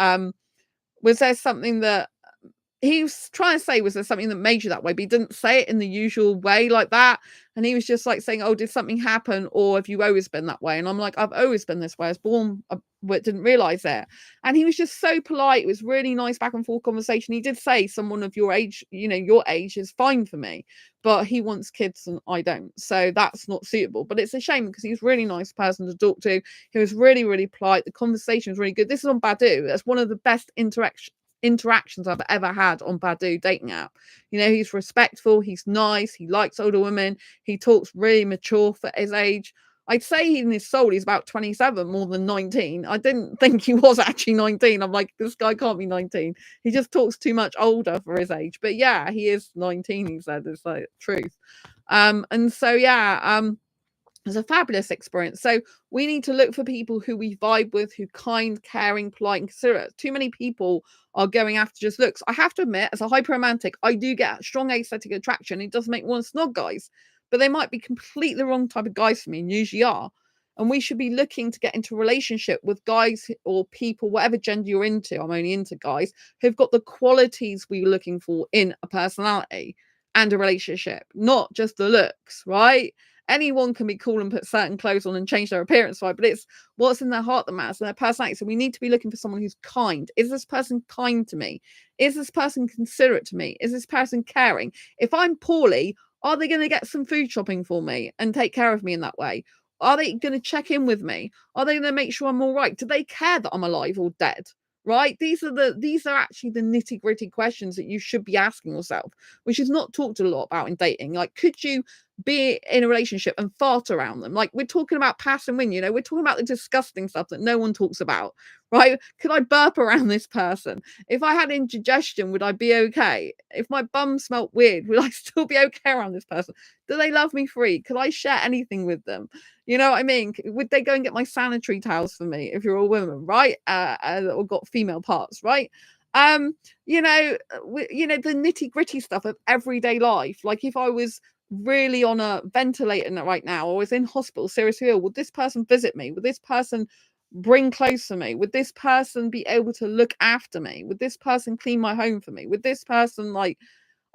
he was trying to say, was there something that made you that way? But he didn't say it in the usual way like that. And he was just like saying, oh, did something happen? Or have you always been that way? And I'm like, I've always been this way. I was born, but didn't realize it. And he was just so polite. It was really nice back and forth conversation. He did say someone of your age, your age is fine for me, but he wants kids and I don't. So that's not suitable. But it's a shame, because he's a really nice person to talk to. He was really, really polite. The conversation was really good. This is on Badoo. That's one of the best interactions I've ever had on Badoo dating app. He's respectful, he's nice, he likes older women, he talks really mature for his age. I'd say in his soul he's about 27 more than 19. I didn't think he was actually 19. I'm like, this guy can't be 19. He just talks too much older for his age. But yeah, he is 19, he said. It's like truth. And so yeah, it's a fabulous experience. So we need to look for people who we vibe with, who kind, caring, polite, and considerate. Too many people are going after just looks. I have to admit, as a hyper romantic, I do get strong aesthetic attraction. It does make me want to snog guys, but they might be completely the wrong type of guys for me, and usually are. And we should be looking to get into a relationship with guys or people, whatever gender you're into. I'm only into guys who've got the qualities we're looking for in a personality and a relationship, not just the looks, right? Anyone can be cool and put certain clothes on and change their appearance, right? But it's what's in their heart that matters, and their personality. So we need to be looking for someone who's kind. Is this person kind to me? Is this person considerate to me? Is this person caring? If I'm poorly, are they going to get some food shopping for me and take care of me in that way? Are they going to check in with me? Are they going to make sure I'm all right? Do they care that I'm alive or dead? Right? These are actually the nitty-gritty questions that you should be asking yourself, which is not talked a lot about in dating. Like, could you be in a relationship and fart around them. Like, we're talking about pass and win, you know, we're talking about the disgusting stuff that no one talks about, right? Could I burp around this person? If I had indigestion, would I be okay? If my bum smelt weird, would I still be okay around this person? Do they love me free? Could I share anything with them? You know what I mean? Would they go and get my sanitary towels for me if you're a woman, right? Or got female parts, right? You know, you know, the nitty gritty stuff of everyday life. Like, if I was really on a ventilator right now, or was in hospital seriously ill, would this person visit me? Would this person bring clothes for me? Would this person be able to look after me? Would this person clean my home for me? Would this person, like,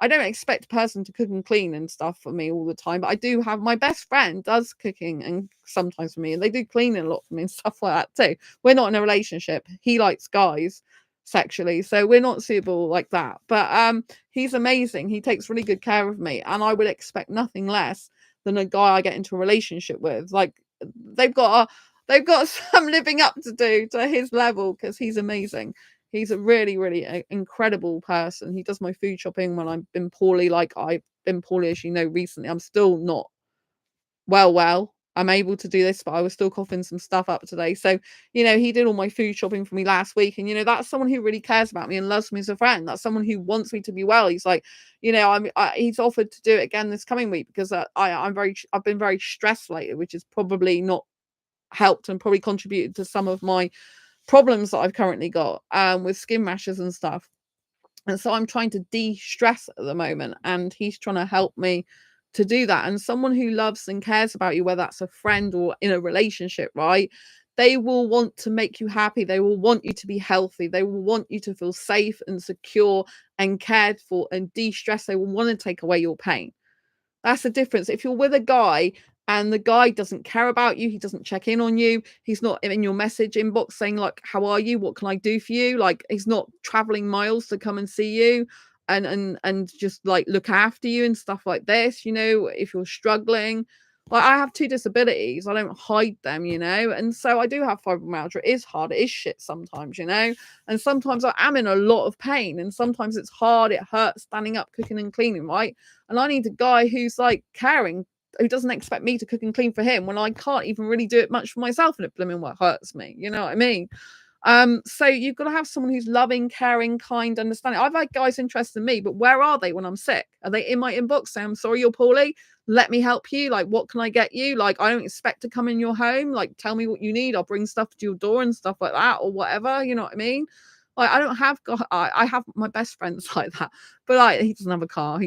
I don't expect a person to cook and clean and stuff for me all the time, but I do have my best friend does cooking and sometimes for me, and they do cleaning a lot for me and stuff like that too. We're not in a relationship. He likes guys sexually, so we're not suitable like that. But he's amazing. He takes really good care of me, and I would expect nothing less than a guy I get into a relationship with. Like, they've got some living up to do to his level, because he's amazing. He's a really, really incredible person. He does my food shopping when I've been poorly. Like, I've been poorly, as you know, recently. I'm still not well. I'm able to do this, but I was still coughing some stuff up today. So, you know, he did all my food shopping for me last week. And, you know, that's someone who really cares about me and loves me as a friend. That's someone who wants me to be well. He's like, you know, he's offered to do it again this coming week, because I've been very stressed lately, which is probably not helped and probably contributed to some of my problems that I've currently got with skin rashes and stuff. And so I'm trying to de-stress at the moment, and he's trying to help me to do that. And someone who loves and cares about you, whether that's a friend or in a relationship, right? They will want to make you happy. They will want you to be healthy. They will want you to feel safe and secure and cared for and de-stress. They will want to take away your pain. That's the difference. If you're with a guy and the guy doesn't care about you, he doesn't check in on you, he's not in your message inbox saying, like, how are you? What can I do for you? Like, he's not traveling miles to come and see you and just like look after you and stuff like this, you know, if you're struggling. Like, I have 2 disabilities. I don't hide them, you know, and so I do have fibromyalgia. It is hard. It is shit sometimes, you know, and sometimes I am in a lot of pain, and sometimes it's hard. It hurts standing up, cooking and cleaning, right? And I need a guy who's like caring, who doesn't expect me to cook and clean for him when I can't even really do it much for myself, and it blooming what hurts me. You know what I mean? So you've got to have someone who's loving, caring, kind, understanding. I've had guys interested in me, but where are they when I'm sick? Are they in my inbox saying, I'm sorry you're poorly, let me help you? Like, what can I get you? Like, I don't expect to come in your home. Like, tell me what you need. I'll bring stuff to your door and stuff like that, or whatever. You know what I mean? Like, I don't have I have my best friends like that, but like, he doesn't have a car.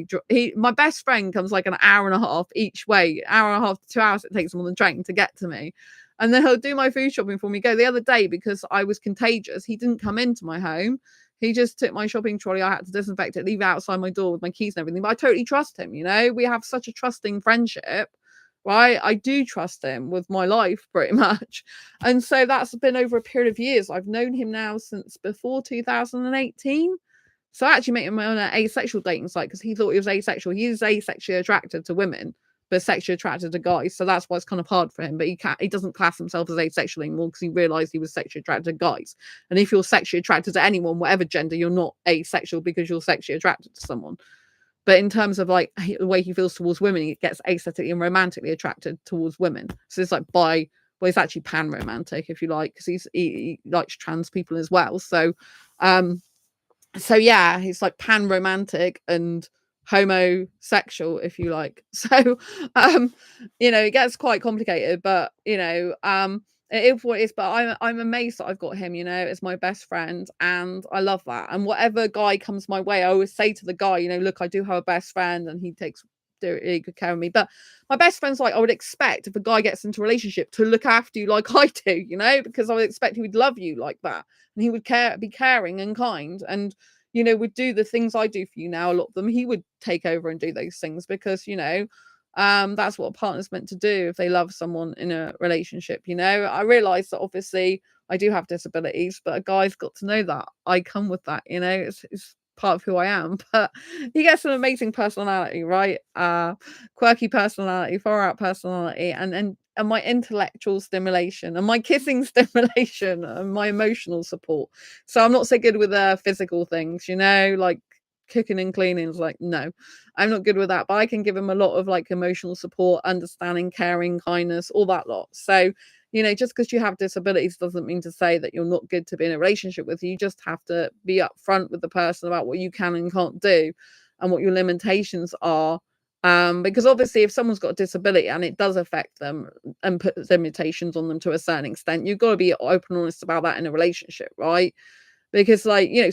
My best friend comes like an hour and a half each way, hour and a half to 2 hours it takes him on the train to get to me. And then he'll do my food shopping for me. Go the other day, because I was contagious, he didn't come into my home. He just took my shopping trolley. I had to disinfect it, leave it outside my door with my keys and everything. But I totally trust him, you know? We have such a trusting friendship, right? I do trust him with my life pretty much. And so that's been over a period of years. I've known him now since before 2018. So I actually met him on an asexual dating site, because he thought he was asexual. He is asexually attracted to women, but sexually attracted to guys. So that's why it's kind of hard for him. But he doesn't class himself as asexual anymore, because he realized he was sexually attracted to guys. And if you're sexually attracted to anyone, whatever gender, you're not asexual because you're sexually attracted to someone. But in terms of like the way he feels towards women, he gets aesthetically and romantically attracted towards women. So it's like well, it's actually pan romantic, if you like, because he likes trans people as well. So yeah, he's like pan romantic and homosexual, if you like. So you know, it gets quite complicated, but you know, it is what it is. But I'm amazed that I've got him, you know, as my best friend, and I love that. And whatever guy comes my way, I always say to the guy, you know, look, I do have a best friend, and he takes really good care of me. But my best friend's like, I would expect if a guy gets into a relationship to look after you like I do, you know, because I would expect he would love you like that, and he would be caring and kind, and you know, would do the things I do for you now. A lot of them he would take over and do those things, because you know, that's what a partner's meant to do if they love someone in a relationship. You know, I realize that obviously I do have disabilities, but a guy's got to know that I come with that, you know, it's part of who I am. But he gets an amazing personality, right? Quirky personality, far out personality, and my intellectual stimulation and my kissing stimulation and my emotional support. So I'm not so good with physical things, you know, like cooking and cleaning. It's like, no, I'm not good with that. But I can give him a lot of like emotional support, understanding, caring, kindness, all that lot. So, just because you have disabilities doesn't mean to say that you're not good to be in a relationship with. You just have to be upfront with the person about what you can and can't do and what your limitations are. Because obviously if someone's got a disability and it does affect them and put limitations on them to a certain extent, you've got to be open and honest about that in a relationship, right? Because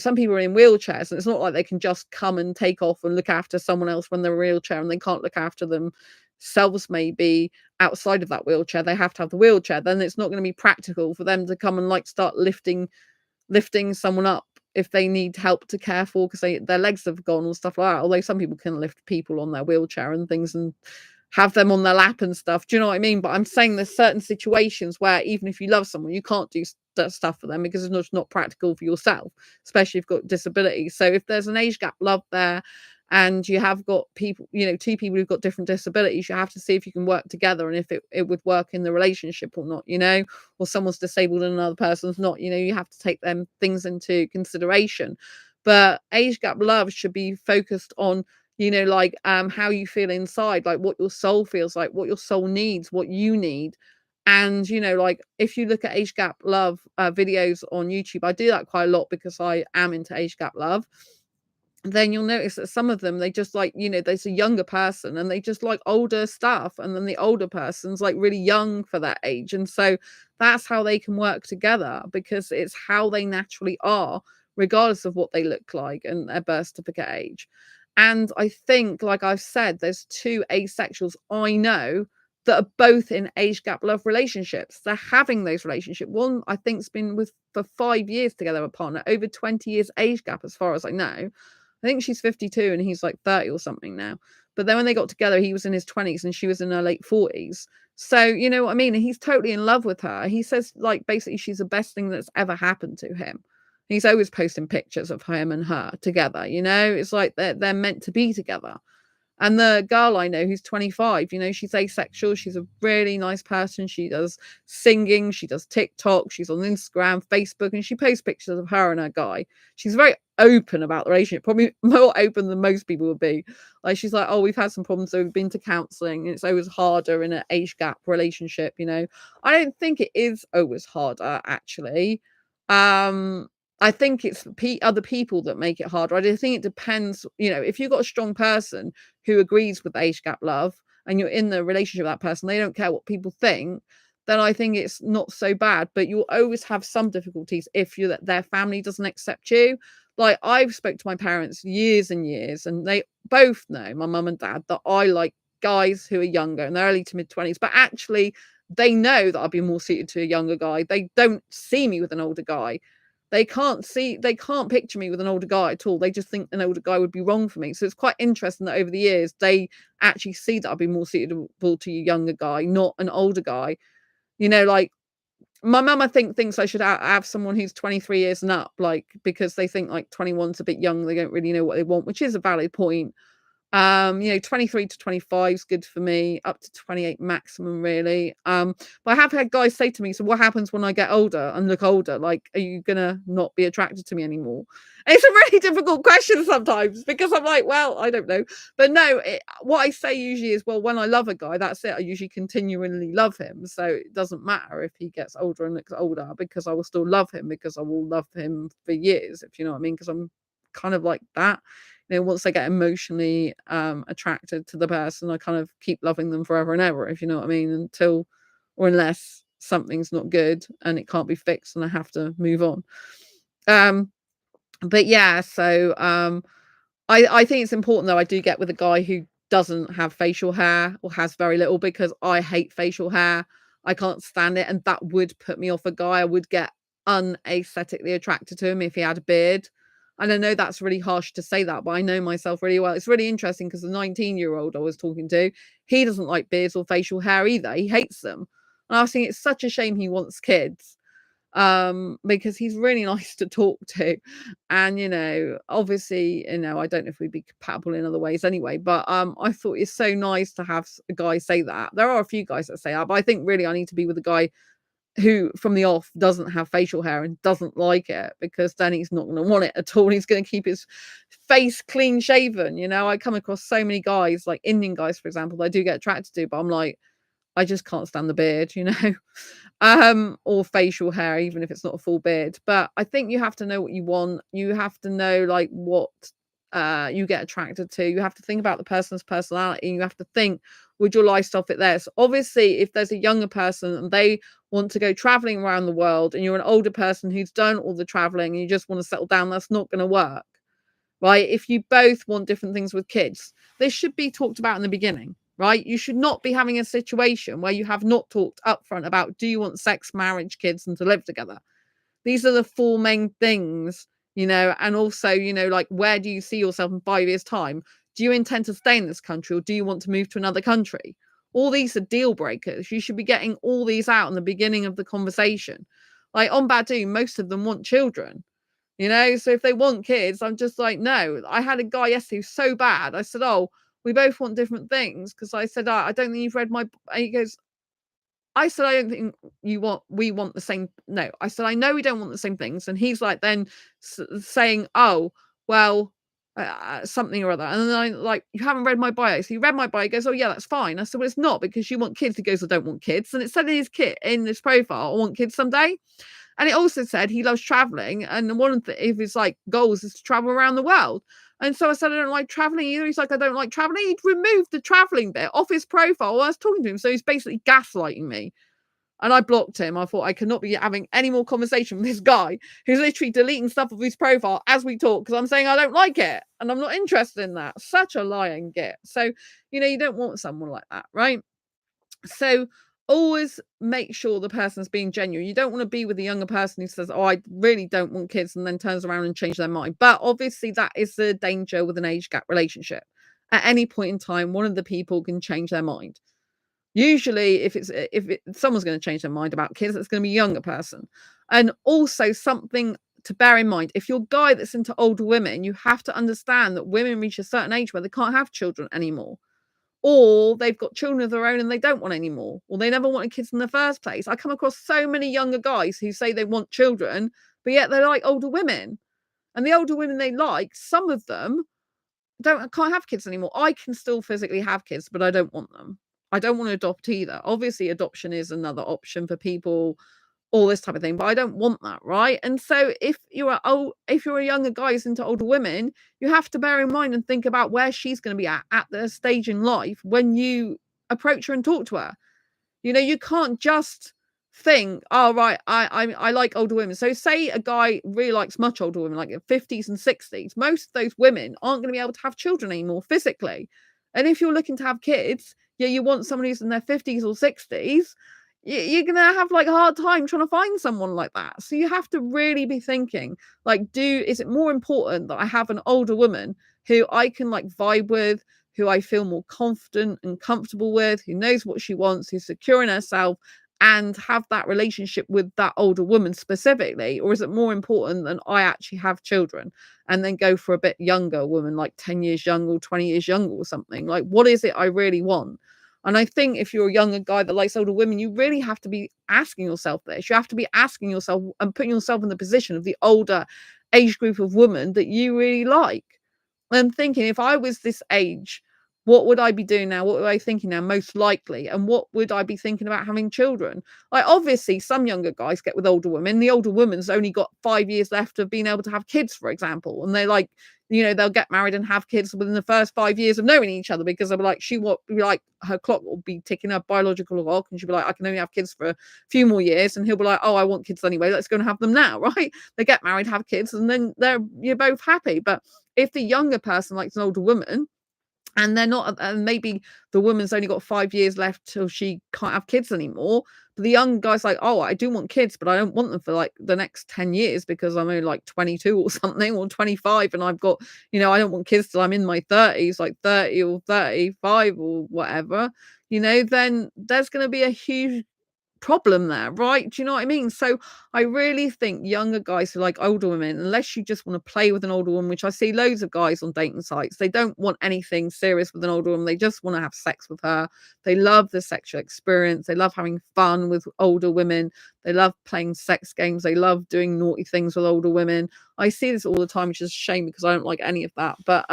some people are in wheelchairs and it's not like they can just come and take off and look after someone else when they're in a wheelchair and they can't look after themselves maybe outside of that wheelchair. They have to have the wheelchair. Then it's not going to be practical for them to come and like start lifting someone up if they need help to care for because their legs have gone or stuff like that. Although some people can lift people on their wheelchair and things and have them on their lap and stuff. Do you know what I mean? But I'm saying there's certain situations where even if you love someone, you can't do stuff for them because it's not practical for yourself, especially if you've got disabilities. So if there's an age gap love there and you have got people, two people who've got different disabilities, you have to see if you can work together and if it would work in the relationship or not, or someone's disabled and another person's not, you have to take them things into consideration. But age gap love should be focused on how you feel inside, like what your soul feels like, what your soul needs, what you need. And if you look at age gap love videos on YouTube, I do that quite a lot because I am into age gap love. Then you'll notice that some of them, they just there's a younger person and they just like older stuff, and then the older person's like really young for that age. And so that's how they can work together because it's how they naturally are, regardless of what they look like and their birth certificate age. And I think, like I've said, there's two asexuals I know that are both in age gap love relationships. They're having those relationships. One, I think, has been with for 5 years together, a partner, over 20 years age gap, as far as I know. I think she's 52 and he's like 30 or something now. But then when they got together, he was in his 20s and she was in her late 40s. So, you know what I mean? He's totally in love with her. He says, like, basically, she's the best thing that's ever happened to him. He's always posting pictures of him and her together, It's like they're meant to be together. And the girl I know who's 25, she's asexual. She's a really nice person. She does singing. She does TikTok. She's on Instagram, Facebook, and she posts pictures of her and her guy. She's very open about the relationship, probably more open than most people would be. Like, she's like, oh, we've had some problems, so we've been to counselling. It's always harder in an age gap relationship, I don't think it is always harder, actually. I think it's other people that make it harder. I do think it depends, if you've got a strong person who agrees with age gap love and you're in the relationship with that person, they don't care what people think, then I think it's not so bad. But you'll always have some difficulties if their family doesn't accept you. Like, I've spoke to my parents years and years, and they both know, my mum and dad, that I like guys who are younger in their early to mid 20s, but actually they know that I'd be more suited to a younger guy. They don't see me with an older guy. They can't picture me with an older guy at all. They just think an older guy would be wrong for me. So it's quite interesting that over the years, they actually see that I'd be more suitable to a younger guy, not an older guy. Like, my mum, I think, thinks I should have someone who's 23 years and up, like, because they think like 21's a bit young. They don't really know what they want, which is a valid point. 23 to 25 is good for me, up to 28 maximum, really. But I have had guys say to me, so what happens when I get older and look older? Like, are you gonna not be attracted to me anymore? And it's a really difficult question sometimes because I'm like, well, I don't know. But no, what I say usually is, well, when I love a guy, that's it. I usually continually love him. So it doesn't matter if he gets older and looks older, because I will still love him, because I will love him for years, if you know what I mean, because I'm kind of like that. Once I get emotionally attracted to the person, I kind of keep loving them forever and ever, if you know what I mean, until or unless something's not good and it can't be fixed and I have to move on. But yeah, so I think it's important, though, I do get with a guy who doesn't have facial hair or has very little, because I hate facial hair. I can't stand it, and that would put me off a guy. I would get unaesthetically attracted to him if he had a beard. And I know that's really harsh to say that, but I know myself really well. It's really interesting because the 19-year-old I was talking to, he doesn't like beards or facial hair either. He hates them. And I was thinking, it's such a shame he wants kids, because he's really nice to talk to. And, obviously, I don't know if we'd be compatible in other ways anyway, but I thought it's so nice to have a guy say that. There are a few guys that say that, but I think really I need to be with a guy who from the off doesn't have facial hair and doesn't like it, because then he's not going to want it at all. He's going to keep his face clean shaven. I come across so many guys, like Indian guys, for example, that I do get attracted to, but I'm like, I just can't stand the beard. Or facial hair, even if it's not a full beard. But I think you have to know what you want. You have to know like what you get attracted to. You have to think about the person's personality. You have to think, would your lifestyle fit theirs? Obviously, if there's a younger person and they want to go traveling around the world, and you're an older person who's done all the traveling and you just want to settle down, that's not going to work, right? If you both want different things with kids, this should be talked about in the beginning, right? You should not be having a situation where you have not talked upfront about, do you want sex, marriage, kids, and to live together? These are the four main things, and also, like, where do you see yourself in 5 years' time? Do you intend to stay in this country, or do you want to move to another country? All these are deal breakers. You should be getting all these out in the beginning of the conversation. Like on Badoo, most of them want children. So if they want kids, I'm just like, no. I had a guy yesterday who's so bad. I said, oh, we both want different things. Because I said, I don't think you've read my. And he goes, I said, I don't think we want the same. No, I said, I know we don't want the same things. And he's like, then saying, oh, well, something or other. And then I like, you haven't read my bio. So he read my bio. He goes, oh, yeah, that's fine. I said, well, it's not, because you want kids. He goes, I don't want kids. And it said in his profile, I want kids someday. And it also said he loves traveling, and one of his like goals is to travel around the world. And so I said, I don't like traveling either. He's like, I don't like traveling. He'd removed the traveling bit off his profile while I was talking to him. So he's basically gaslighting me. And I blocked him. I thought I cannot be having any more conversation with this guy who's literally deleting stuff of his profile as we talk, because I'm saying I don't like it and I'm not interested in that. Such a lying git. So, you don't want someone like that, right? So always make sure the person's being genuine. You don't want to be with a younger person who says, oh, I really don't want kids, and then turns around and change their mind. But obviously that is the danger with an age gap relationship. At any point in time, one of the people can change their mind. Usually if someone's going to change their mind about kids, it's going to be a younger person. And also something to bear in mind, if you're a guy that's into older women, you have to understand that women reach a certain age where they can't have children anymore. Or they've got children of their own and they don't want any more, or they never wanted kids in the first place. I come across so many younger guys who say they want children, but yet they like older women. And the older women they like, some of them can't have kids anymore. I can still physically have kids, but I don't want them. I don't want to adopt either. Obviously, adoption is another option for people, all this type of thing, but I don't want that, right? And so if you're a younger guy who's into older women, you have to bear in mind and think about where she's going to be at the stage in life when you approach her and talk to her. You can't just think, oh, right, I like older women. So say a guy really likes much older women, like 50s and 60s. Most of those women aren't going to be able to have children anymore physically. And if you're looking to have kids, you want someone who's in their 50s or 60s, you're going to have like a hard time trying to find someone like that. So you have to really be thinking, like, is it more important that I have an older woman who I can like vibe with, who I feel more confident and comfortable with, who knows what she wants, who's secure in herself, and have that relationship with that older woman specifically? Or is it more important that I actually have children and then go for a bit younger woman, like 10 years younger or 20 years younger or something? Like, what is it I really want? And I think if you're a younger guy that likes older women, you really have to be asking yourself this. You have to be asking yourself and putting yourself in the position of the older age group of women that you really like. And thinking, if I was this age, what would I be doing now? What would I be thinking now, most likely? And what would I be thinking about having children? Like, obviously, some younger guys get with older women. The older woman's only got 5 years left of being able to have kids, for example. And they like, they'll get married and have kids within the first 5 years of knowing each other, because they'll be like, her clock will be ticking, her biological clock, and she'll be like, I can only have kids for a few more years. And he'll be like, oh, I want kids anyway. Let's go and have them now, right? They get married, have kids, and then you're both happy. But if the younger person likes an older woman, and they're not, and maybe the woman's only got 5 years left till she can't have kids anymore, but the young guy's like, oh, I do want kids, but I don't want them for like the next 10 years because I'm only like 22 or something, or 25, and I've got, I don't want kids till I'm in my 30s, like 30 or 35 or whatever, then there's going to be a huge problem there, right? Do you know what I mean? So I really think younger guys who like older women, unless you just want to play with an older woman, which I see loads of guys on dating sites, they don't want anything serious with an older woman. They just want to have sex with her. They love the sexual experience. They love having fun with older women. They love playing sex games. They love doing naughty things with older women. I see this all the time, which is a shame because I don't like any of that. But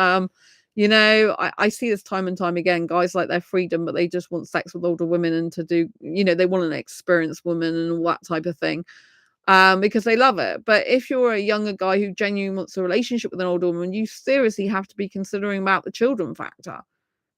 you know, I see this time and time again. Guys like their freedom, but they just want sex with older women and to do, you know, they want an experienced woman and all that type of thing, because they love it. But if you're a younger guy who genuinely wants a relationship with an older woman, you seriously have to be considering about the children factor.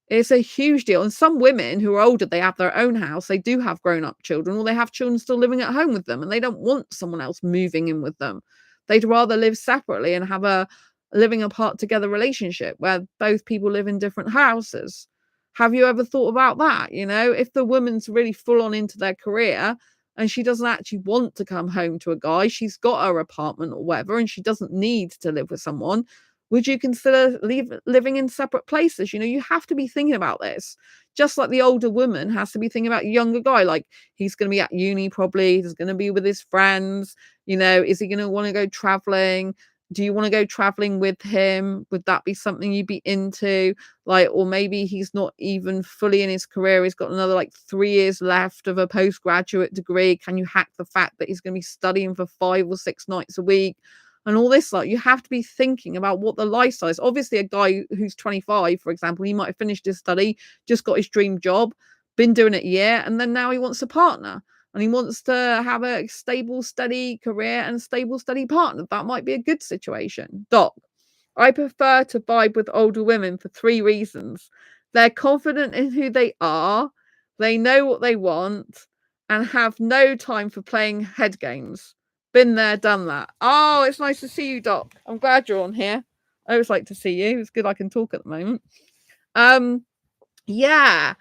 It's a huge deal. And some women who are older, they have their own house, they do have grown-up children, or they have children still living at home with them, and they don't want someone else moving in with them. They'd rather live separately and have a living apart together relationship where both people live in different houses. Have you ever thought about that? You know, if the woman's really full on into their career and she doesn't actually want to come home to a guy, she's got her apartment or whatever, and she doesn't need to live with someone, would you consider living in separate places? You know, you have to be thinking about this. Just like the older woman has to be thinking about a younger guy. Like, he's going to be at uni probably. He's going to be with his friends. You know, is he going to want to go traveling? Do you want to go traveling with him? Would that be something you'd be into? Like, or maybe he's not even fully in his career. He's got another like 3 years left of a postgraduate degree. Can you hack the fact that he's going to be studying for 5 or 6 nights a week? And all this, like, you have to be thinking about what the lifestyle is. Obviously, a guy who's 25, for example, he might have finished his study, just got his dream job, been doing it a year, and then now he wants a partner. And he wants to have a stable, steady career and stable, steady partner. That might be a good situation. Doc, I prefer to vibe with older women for 3 reasons. They're confident in who they are, they know what they want, and have no time for playing head games. Been there, done that. Oh, it's nice to see you, Doc. I'm glad you're on here. I always like to see you. It's good I can talk at the moment. Yeah,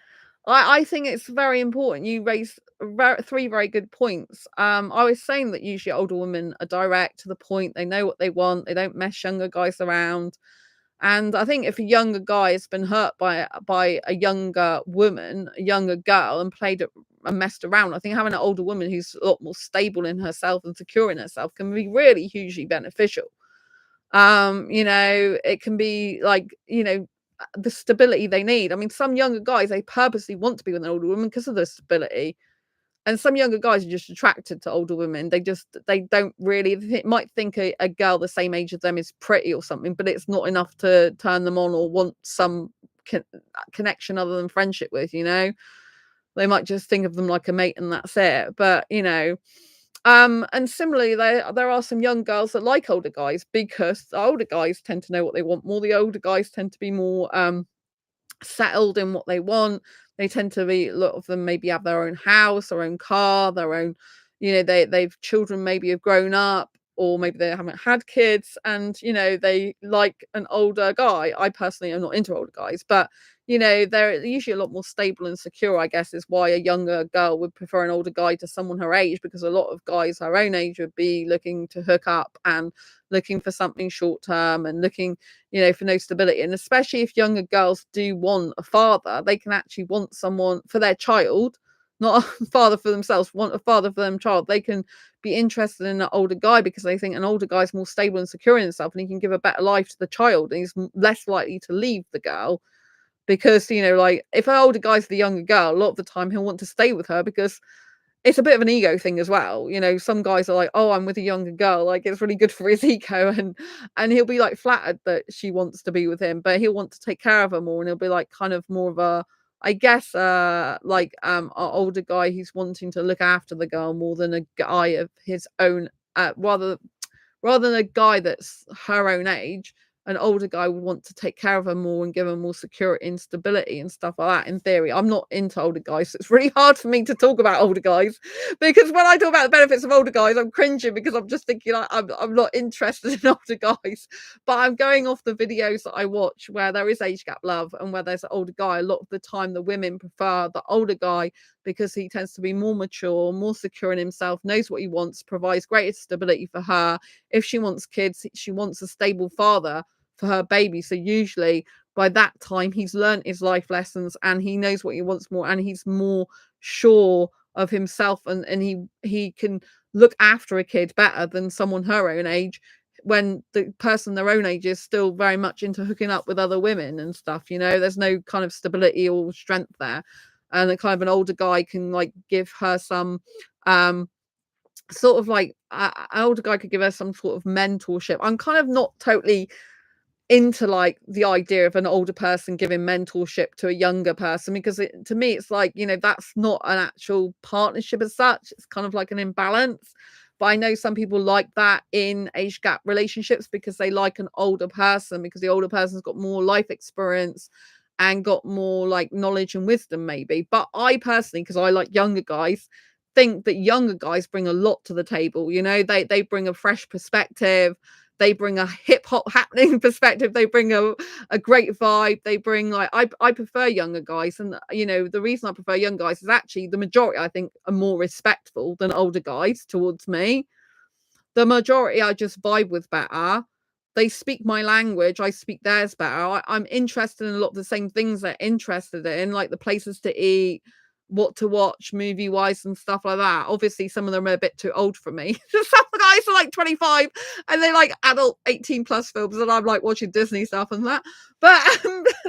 I think it's very important. You raised 3 very good points. I was saying that usually older women are direct to the point. They know what they want. They don't mess younger guys around. And I think if a younger guy has been hurt by a younger woman, a younger girl, and played it and messed around, I think having an older woman who's a lot more stable in herself and secure in herself can be really hugely beneficial. You know, it can be like, you know, the stability they need. I mean, some younger guys, they purposely want to be with an older woman because of the stability. And some younger guys are just attracted to older women. They don't really, they might think a girl the same age as them is pretty or something, but it's not enough to turn them on or want some connection other than friendship with, you know. They might just think of them like a mate and that's it. But, you know, and similarly, there are some young girls that like older guys because the older guys tend to know what they want more. The older guys tend to be more settled in what they want. They tend to be, a lot of them maybe have their own house, their own car, their own, you know, they've children maybe have grown up, or maybe they haven't had kids, and you know, they like an older guy. I personally am not into older guys, but you know, they're usually a lot more stable and secure, I guess, is why a younger girl would prefer an older guy to someone her age, because a lot of guys her own age would be looking to hook up and looking for something short term and looking, you know, for no stability. And especially if younger girls do want a father, they can actually want someone for their child, not a father for themselves, want a father for them child. They can be interested in an older guy because they think an older guy is more stable and secure in himself and he can give a better life to the child and he's less likely to leave the girl. Because, you know, like, if an older guy's the younger girl, a lot of the time he'll want to stay with her because it's a bit of an ego thing as well. You know, some guys are like, oh, I'm with a younger girl, like it's really good for his ego, and he'll be like flattered that she wants to be with him, but he'll want to take care of her more, and he'll be like kind of more of a, I guess, like an older guy who's wanting to look after the girl more than a guy of his own, rather than a guy that's her own age. An older guy would want to take care of her more and give her more security and stability and stuff like that. In theory, I'm not into older guys, so it's really hard for me to talk about older guys, because when I talk about the benefits of older guys, I'm cringing because I'm just thinking like, I'm not interested in older guys. But I'm going off the videos that I watch where there is age gap love and where there's an older guy. A lot of the time, the women prefer the older guy because he tends to be more mature, more secure in himself, knows what he wants, provides greater stability for her. If she wants kids, she wants a stable father for her baby. So usually by that time he's learned his life lessons and he knows what he wants more, and he's more sure of himself, and he can look after a kid better than someone her own age, when the person their own age is still very much into hooking up with other women and stuff. There's no kind of stability or strength there, and a kind of an older guy can like give her some sort of like an older guy could give her some sort of mentorship. I'm kind of not totally into like the idea of an older person giving mentorship to a younger person, because to me it's like, that's not an actual partnership as such. It's kind of like an imbalance. But I know some people like that in age gap relationships, because they like an older person, because the older person's got more life experience and got more like knowledge and wisdom maybe. But I personally, because I like younger guys, think that younger guys bring a lot to the table. They bring a fresh perspective, they bring a hip hop happening perspective, they bring a great vibe, they bring like, I prefer younger guys. And the reason I prefer young guys is actually the majority, I think, are more respectful than older guys towards me. The majority I just vibe with better. They speak my language, I speak theirs better. I'm interested in a lot of the same things they're interested in, like the places to eat, what to watch movie wise and stuff like that. Obviously, some of them are a bit too old for me. Some guys are like 25 and they like adult 18 plus films, and I'm like watching Disney stuff and that. But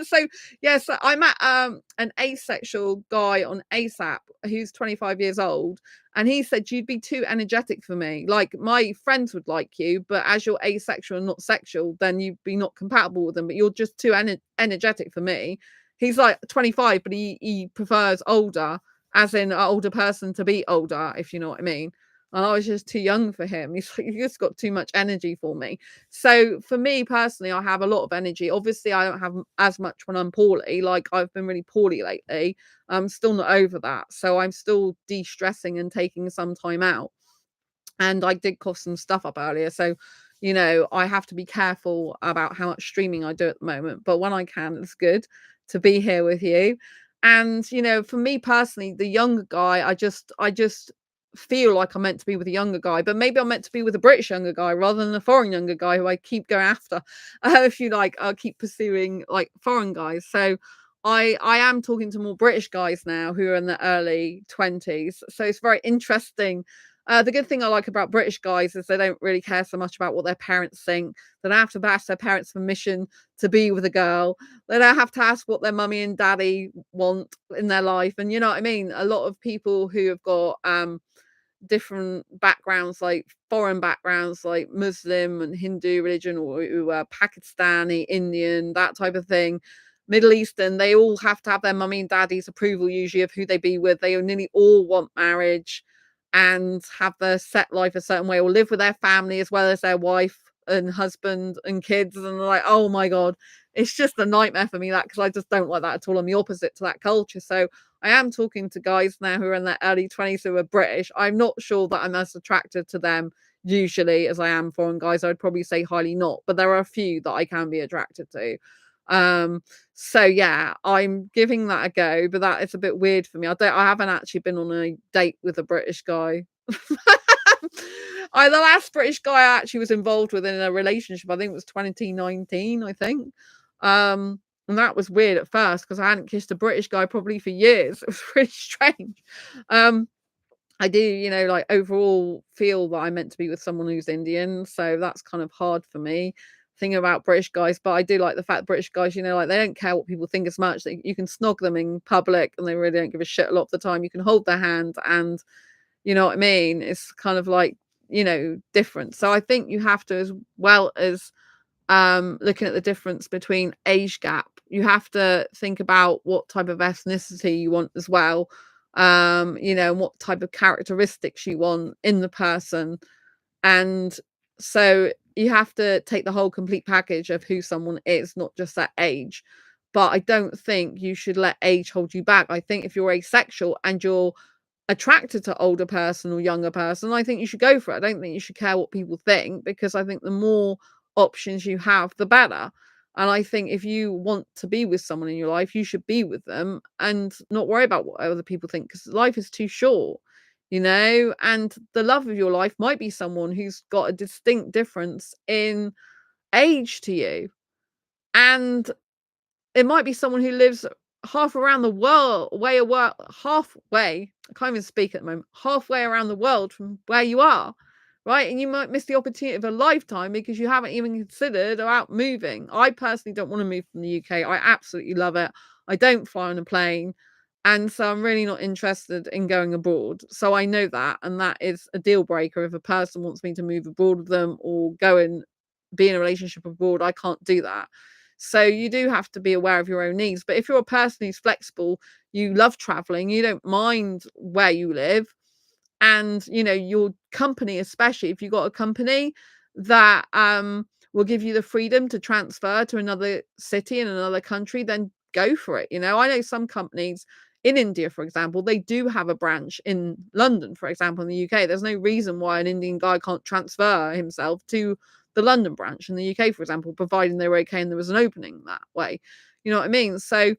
so yes, I met an asexual guy on ASAP who's 25 years old, and he said, you'd be too energetic for me. Like, my friends would like you, but as you're asexual and not sexual, then you'd be not compatible with them. But you're just too energetic for me. He's like 25, but he prefers older, as in an older person to be older, if you know what I mean. And I was just too young for him. He's like, you just got too much energy for me. So for me personally, I have a lot of energy. Obviously, I don't have as much when I'm poorly. Like, I've been really poorly lately. I'm still not over that. So I'm still de-stressing and taking some time out. And I did cough some stuff up earlier. So, I have to be careful about how much streaming I do at the moment. But when I can, it's good to be here with you. And, for me personally, the younger guy, I just feel like I'm meant to be with a younger guy, but maybe I'm meant to be with a British younger guy rather than a foreign younger guy who I keep going after. If you like, I'll keep pursuing like foreign guys. So I am talking to more British guys now who are in the early 20s. So it's very interesting. The good thing I like about British guys is they don't really care so much about what their parents think. They don't have to ask their parents' permission to be with a girl. They don't have to ask what their mummy and daddy want in their life. And you know what I mean? A lot of people who have got different backgrounds, like foreign backgrounds, like Muslim and Hindu religion, or who are Pakistani, Indian, that type of thing, Middle Eastern, they all have to have their mummy and daddy's approval usually of who they be with. They nearly all want marriage and have their set life a certain way, or live with their family as well as their wife and husband and kids. And they're like, oh my God, it's just a nightmare for me, that, because I just don't like that at all. I'm the opposite to that culture. So I am talking to guys now who are in their early 20s who are British. I'm not sure that I'm as attracted to them usually as I am foreign guys. I'd probably say highly not, but there are a few that I can be attracted to. So yeah, I'm giving that a go, but that is a bit weird for me. I haven't actually been on a date with a British guy. The last British guy I actually was involved with in a relationship, I think it was 2019, I think. And that was weird at first because I hadn't kissed a British guy probably for years. It was really strange. I do, like, overall feel that I'm meant to be with someone who's Indian, so that's kind of hard for me thinking about British guys. But I do like the fact British guys, like, they don't care what people think as much. You can snog them in public and they really don't give a shit a lot of the time. You can hold their hand and, you know what I mean? It's kind of like, different. So I think you have to, as well as looking at the difference between age gap, you have to think about what type of ethnicity you want as well, and what type of characteristics you want in the person. And so you have to take the whole complete package of who someone is, not just their age. But I don't think you should let age hold you back. I think if you're asexual and you're attracted to older person or younger person, I think you should go for it. I don't think you should care what people think, because I think the more options you have, the better. And I think if you want to be with someone in your life, you should be with them and not worry about what other people think, because life is too short, and the love of your life might be someone who's got a distinct difference in age to you. And it might be someone who lives half around the world, halfway, I can't even speak at the moment, halfway around the world from where you are, right? And you might miss the opportunity of a lifetime because you haven't even considered about moving. I personally don't want to move from the UK. I absolutely love it. I don't fly on a plane. And so I'm really not interested in going abroad. So I know that. And that is a deal breaker. If a person wants me to move abroad with them or go and be in a relationship abroad, I can't do that. So you do have to be aware of your own needs. But if you're a person who's flexible, you love traveling, you don't mind where you live, and your company, especially if you've got a company that will give you the freedom to transfer to another city in another country, then go for it. I know some companies in India, for example, they do have a branch in London, for example. In the UK, there's no reason why an Indian guy can't transfer himself to the London branch in the UK, for example, providing they were okay and there was an opening that way. You know what I mean? So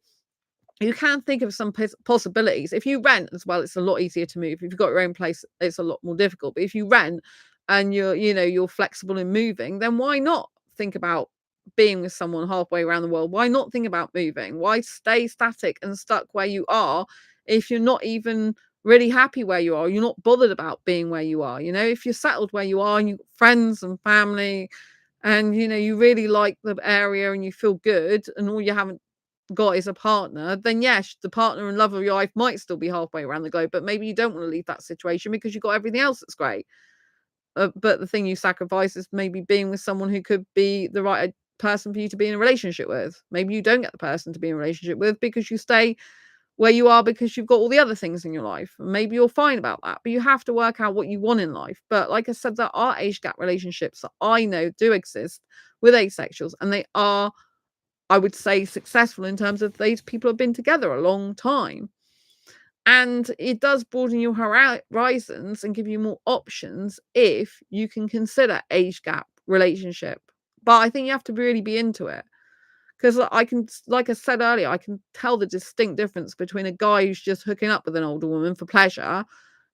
you can think of some possibilities. If you rent as well, it's a lot easier to move. If you've got your own place, it's a lot more difficult. But if you rent and you're flexible in moving, then why not think about being with someone halfway around the world? Why not think about moving? Why stay static and stuck where you are if you're not even really happy where you are? You're not bothered about being where you are. If you're settled where you are and you've got friends and family, and you really like the area and you feel good, and all you haven't got is a partner, then yes, the partner and love of your life might still be halfway around the globe, but maybe you don't want to leave that situation because you've got everything else that's great. But the thing you sacrifice is maybe being with someone who could be the right person for you to be in a relationship with. Maybe you don't get the person to be in a relationship with because you stay where you are because you've got all the other things in your life. Maybe you're fine about that, but you have to work out what you want in life. But like I said, there are age gap relationships that I know do exist with asexuals, and they are, I would say, successful in terms of these people have been together a long time. And it does broaden your horizons and give you more options if you can consider age gap relationship. But I think you have to really be into it. Because like I said earlier, I can tell the distinct difference between a guy who's just hooking up with an older woman for pleasure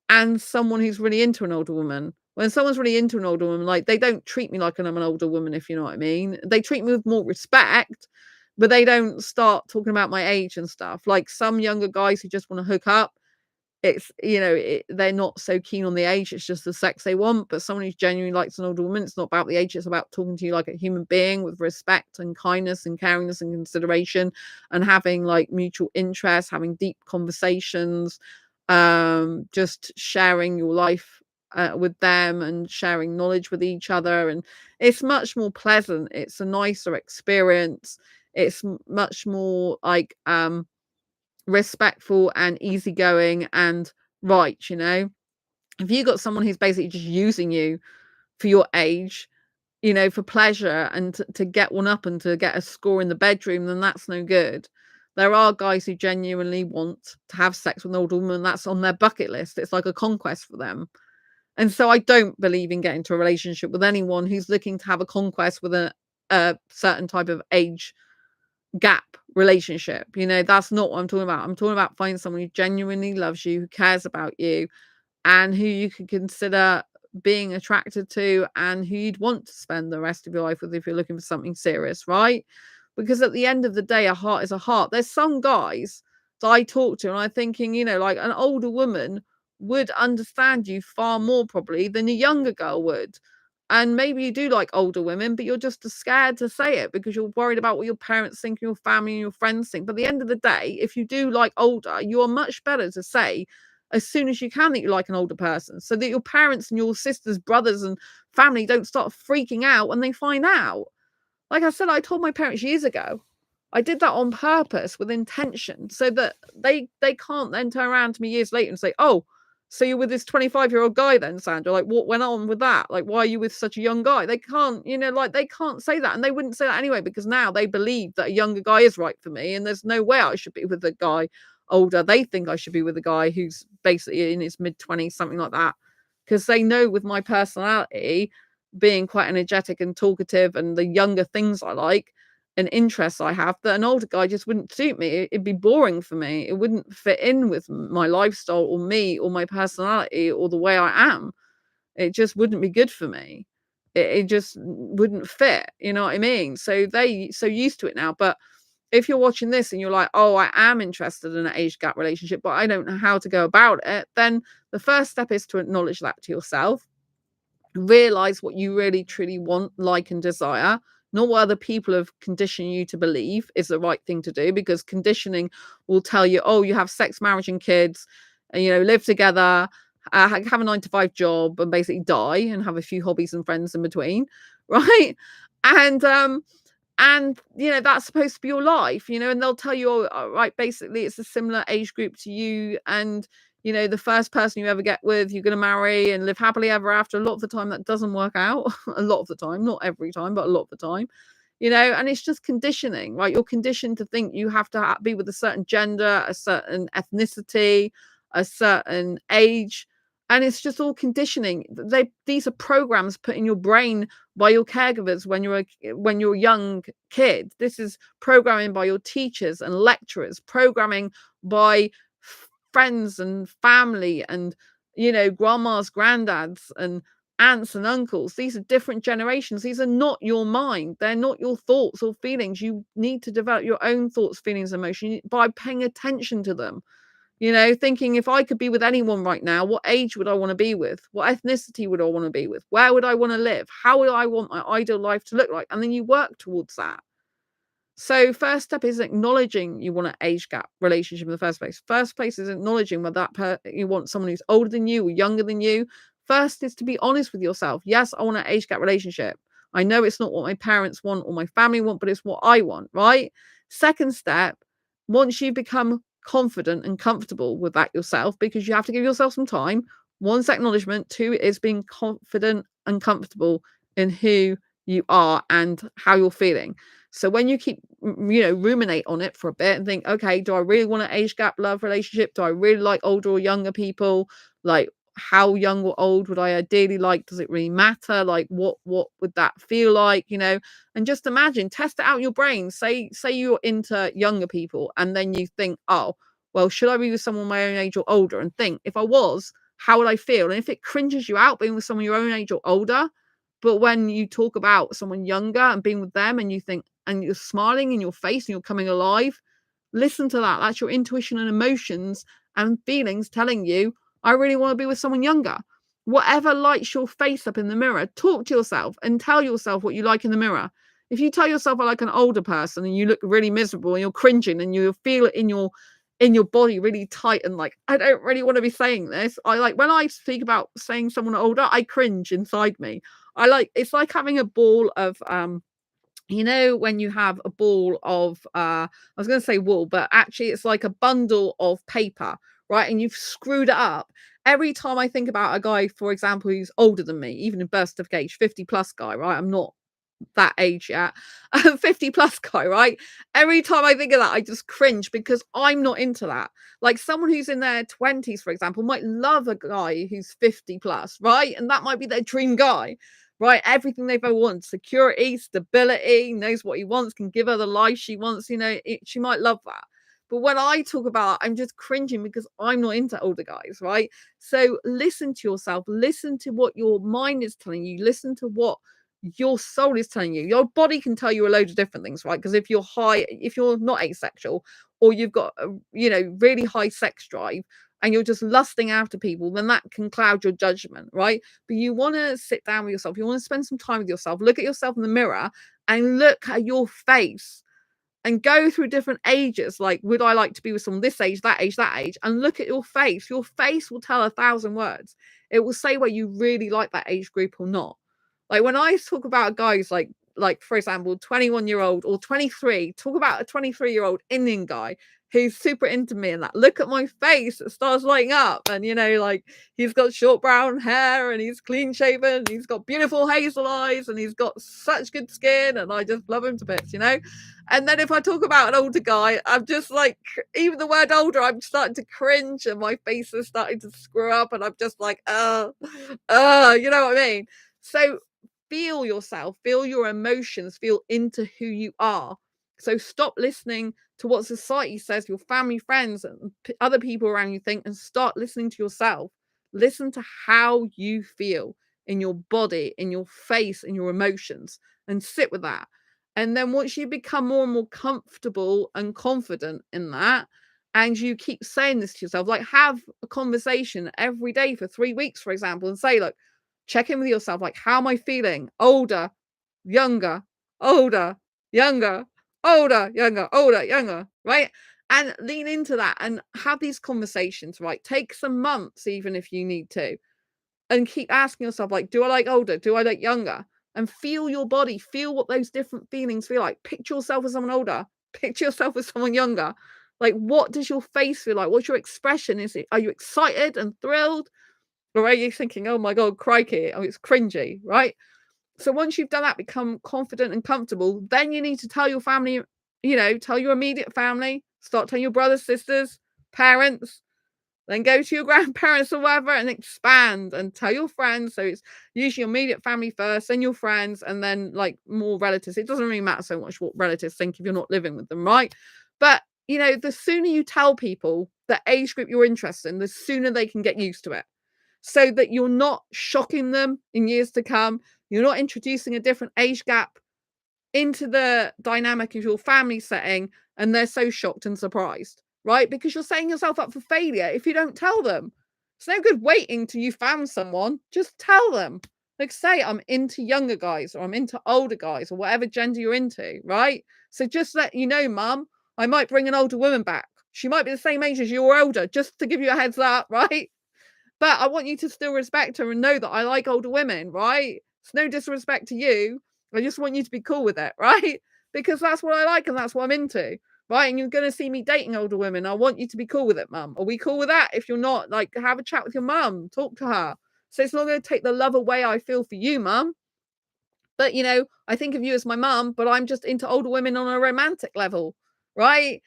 and someone who's really into an older woman. When someone's really into an older woman, like, they don't treat me like I'm an older woman, if you know what I mean. They treat me with more respect, but they don't start talking about my age and stuff. Like some younger guys who just want to hook up, it's, they're not so keen on the age, it's just the sex they want. But someone who genuinely likes an older woman, it's not about the age, it's about talking to you like a human being with respect and kindness and caringness and consideration, and having like mutual interests, having deep conversations, just sharing your life with them and sharing knowledge with each other. And it's much more pleasant, it's a nicer experience, it's much more like respectful and easygoing and right. If you got someone who's basically just using you for your age, for pleasure and to get one up and to get a score in the bedroom, then that's no good. There are guys who genuinely want to have sex with an older woman. That's on their bucket list. It's like a conquest for them. And so I don't believe in getting into a relationship with anyone who's looking to have a conquest with a certain type of age gap relationship. That's not what I'm talking about. I'm talking about finding someone who genuinely loves you, who cares about you, and who you could consider being attracted to, and who you'd want to spend the rest of your life with if you're looking for something serious, right? Because at the end of the day, a heart is a heart. There's some guys that I talk to and I'm thinking, like an older woman would understand you far more probably than a younger girl would. And maybe you do like older women, but you're just scared to say it because you're worried about what your parents think, your family and your friends think. But at the end of the day, if you do like older, you are much better to say as soon as you can that you like an older person, so that your parents and your sisters, brothers and family don't start freaking out when they find out. Like I said, I told my parents years ago. I did that on purpose with intention so that they can't then turn around to me years later and say, "Oh, so you're with this 25-year-old guy then, Sandra? Like, what went on with that? Like, why are you with such a young guy?" They can't, like, they can't say that. And they wouldn't say that anyway, because now they believe that a younger guy is right for me. And there's no way I should be with a guy older. They think I should be with a guy who's basically in his mid-20s, something like that. Because they know with my personality, being quite energetic and talkative, and the younger things I like and interests I have, that an older guy just wouldn't suit me. It'd be boring for me. It wouldn't fit in with my lifestyle or me or my personality or the way I am. It just wouldn't be good for me. It just wouldn't fit. You know what I mean? So they so used to it now. But if you're watching this and you're like, oh, I am interested in an age gap relationship, but I don't know how to go about it, then the first step is to acknowledge that to yourself. Realize what you really truly want, like, and desire, not what other people have conditioned you to believe is the right thing to do, because conditioning will tell you, oh, you have sex, marriage, and kids, and, live together, have a 9 to 5 job, and basically die and have a few hobbies and friends in between, right? And that's supposed to be your life, and they'll tell you, oh, right, basically it's a similar age group to you, and the first person you ever get with, you're going to marry and live happily ever after. A lot of the time that doesn't work out. A lot of the time, not every time, but a lot of the time, and it's just conditioning, right? You're conditioned to think you have to be with a certain gender, a certain ethnicity, a certain age, and it's just all conditioning. These are programs put in your brain by your caregivers when you're a young kid. This is programming by your teachers and lecturers, programming by friends and family, and grandmas, granddads, and aunts and uncles. These are different generations. These are not your mind. They're not your thoughts or feelings. You need to develop your own thoughts, feelings, emotions by paying attention to them. Thinking, if I could be with anyone right now, what age would I want to be with? What ethnicity would I want to be with? Where would I want to live? How would I want my ideal life to look like? And then you work towards that. So first step is acknowledging you want an age gap relationship in the first place. First place is acknowledging whether you want someone who's older than you or younger than you. First is to be honest with yourself. Yes, I want an age gap relationship. I know it's not what my parents want or my family want, but it's what I want, right? Second step, once you become confident and comfortable with that yourself, because you have to give yourself some time. One's acknowledgement. Two is being confident and comfortable in who you are and how you're feeling. So when you keep, ruminate on it for a bit and think, okay, do I really want an age gap love relationship? Do I really like older or younger people? Like, how young or old would I ideally like? Does it really matter? Like, what would that feel like? And just imagine, test it out in your brain. Say you're into younger people, and then you think, oh, well, should I be with someone my own age or older? And think, if I was, how would I feel? And if it cringes you out being with someone your own age or older, but when you talk about someone younger and being with them, and you think, and you're smiling in your face and you're coming alive, listen to that. That's your intuition and emotions and feelings telling you, I really want to be with someone younger. Whatever lights your face up in the mirror, talk to yourself and tell yourself what you like in the mirror. If you tell yourself I like an older person and you look really miserable and you're cringing and you feel it in your body really tight and like, I don't really want to be saying this. I like, when I speak about saying someone older, I cringe inside me. It's like having a ball of when you have a ball of I was going to say wool, but actually it's like a bundle of paper, right? And you've screwed it up. Every time I think about a guy, for example, who's older than me, even in birth certificate age, 50 plus guy, right? I'm not that age yet. 50 plus guy, right? Every time I think of that, I just cringe, because I'm not into that. Like, someone who's in their 20s, for example, might love a guy who's 50 plus, right? And that might be their dream guy, right? Everything they've ever wanted: security, stability, knows what he wants, can give her the life she wants. She might love that. But when I talk about it, I'm just cringing because I'm not into older guys, right? So listen to yourself, listen to what your mind is telling you, listen to what your soul is telling you. Your body can tell you a load of different things, right? Because if you're not asexual, or you've got a really high sex drive, and you're just lusting after people, then that can cloud your judgment, right? But you want to sit down with yourself, you want to spend some time with yourself, look at yourself in the mirror and look at your face, and go through different ages. Like, would I like to be with someone this age, that age, that age? And look at your face. Your face will tell 1,000 words. It will say whether you really like that age group or not. Like, when I talk about guys like for example, 21-year-old or 23, talk about a 23-year-old Indian guy who's super into me, and that look at my face, it starts lighting up. And like, he's got short brown hair, and he's clean shaven, and he's got beautiful hazel eyes, and he's got such good skin, and I just love him to bits. And then if I talk about an older guy, I'm just like, even the word older, I'm starting to cringe, and my face is starting to screw up, and I'm just like, you know what I mean? So feel yourself, feel your emotions, feel into who you are. So stop listening to what society says, your family, friends, and other people around you think, and start listening to yourself. Listen to how you feel in your body, in your face, in your emotions, and sit with that. And then once you become more and more comfortable and confident in that, and you keep saying this to yourself, like have a conversation every day for 3 weeks, for example, and say, look, check in with yourself, like, how am I feeling? Older, younger, older, younger, older, younger, older, younger, right? And lean into that and have these conversations, right? Take some months, even if you need to, and keep asking yourself, like, do I like older? Do I like younger? And feel your body, feel what those different feelings feel like. Picture yourself as someone older, picture yourself as someone younger. Like, what does your face feel like? What's your expression? Are you excited and thrilled? Or are you thinking, oh my God, crikey, oh, it's cringy, right? So once you've done that, become confident and comfortable, then you need to tell your family, tell your immediate family, start telling your brothers, sisters, parents, then go to your grandparents or whatever and expand and tell your friends. So it's usually your immediate family first, then your friends, and then like more relatives. It doesn't really matter so much what relatives think if you're not living with them, right? But the sooner you tell people the age group you're interested in, the sooner they can get used to it. So that you're not shocking them in years to come. You're not introducing a different age gap into the dynamic of your family setting, and they're so shocked and surprised, right? Because you're setting yourself up for failure if you don't tell them. It's no good waiting till you found someone. Just tell them. Like, say, I'm into younger guys or I'm into older guys or whatever gender you're into, right? So just let you know, mum, I might bring an older woman back. She might be the same age as you or older, just to give you a heads up, right? But I want you to still respect her and know that I like older women, right? It's no disrespect to you. I just want you to be cool with it, right? Because that's what I like and that's what I'm into, right? And you're going to see me dating older women. I want you to be cool with it, mum. Are we cool with that? If you're not, like, have a chat with your mum, talk to her. So it's not going to take the love away I feel for you, mum. But, I think of you as my mum, but I'm just into older women on a romantic level, right?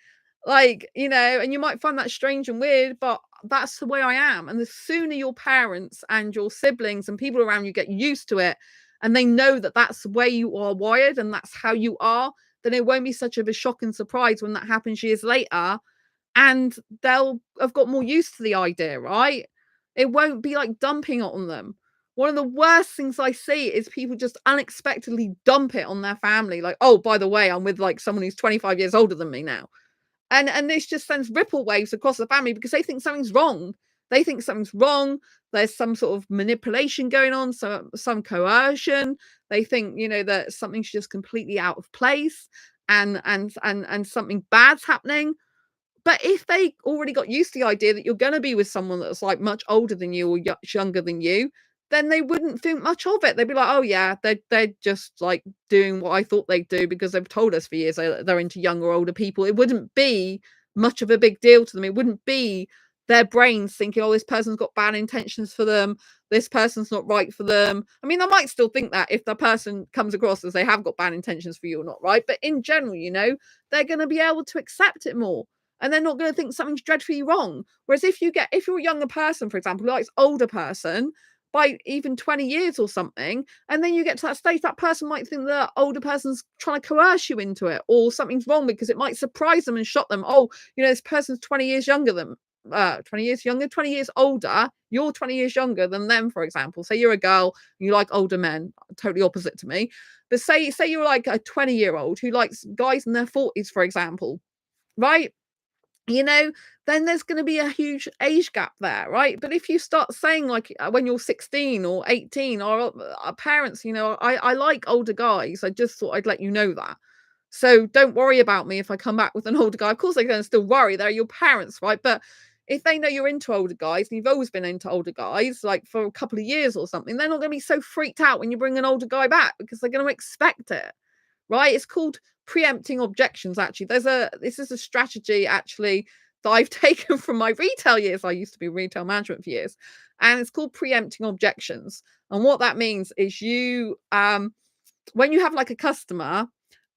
Like, and you might find that strange and weird, but that's the way I am. And the sooner your parents and your siblings and people around you get used to it, and they know that that's the way you are wired and that's how you are, then it won't be such of a shock and surprise when that happens years later, and they'll have got more used to the idea, right? It won't be like dumping it on them. One of the worst things I see is people just unexpectedly dump it on their family. Like, oh, by the way, I'm with like someone who's 25 years older than me now. And this just sends ripple waves across the family because they think something's wrong. They think something's wrong. There's some sort of manipulation going on, some coercion. They think, that something's just completely out of place and something bad's happening. But if they already got used to the idea that you're going to be with someone that's like much older than you or much younger than you, then they wouldn't think much of it. They'd be like, oh yeah, they're just like doing what I thought they'd do because they've told us for years they're into younger or older people. It wouldn't be much of a big deal to them. It wouldn't be their brains thinking, oh, this person's got bad intentions for them. This person's not right for them. I mean, they might still think that if the person comes across as they have got bad intentions for you or not, right? But in general, they're going to be able to accept it more. And they're not going to think something's dreadfully wrong. Whereas if you're a younger person, for example, who likes older person by even 20 years or something, and then you get to that stage, that person might think the older person's trying to coerce you into it, or something's wrong because it might surprise them and shock them. Oh, this person's 20 years younger than 20 years younger, 20 years older. You're 20 years younger than them, for example. Say you're a girl and you like older men, totally opposite to me. But say you're like a 20-year-old who likes guys in their 40s, for example, right? Then there's going to be a huge age gap there, right? But if you start saying like when you're 16 or 18 or parents, I like older guys. I just thought I'd let you know that. So don't worry about me if I come back with an older guy. Of course, they're going to still worry. They're your parents, right? But if they know you're into older guys and you've always been into older guys, like for a couple of years or something, they're not going to be so freaked out when you bring an older guy back because they're going to expect it, right? It's called preempting objections. Actually, this is a strategy actually that I've taken from my retail years. I used to be retail management for years, and it's called preempting objections. And what that means is you when you have like a customer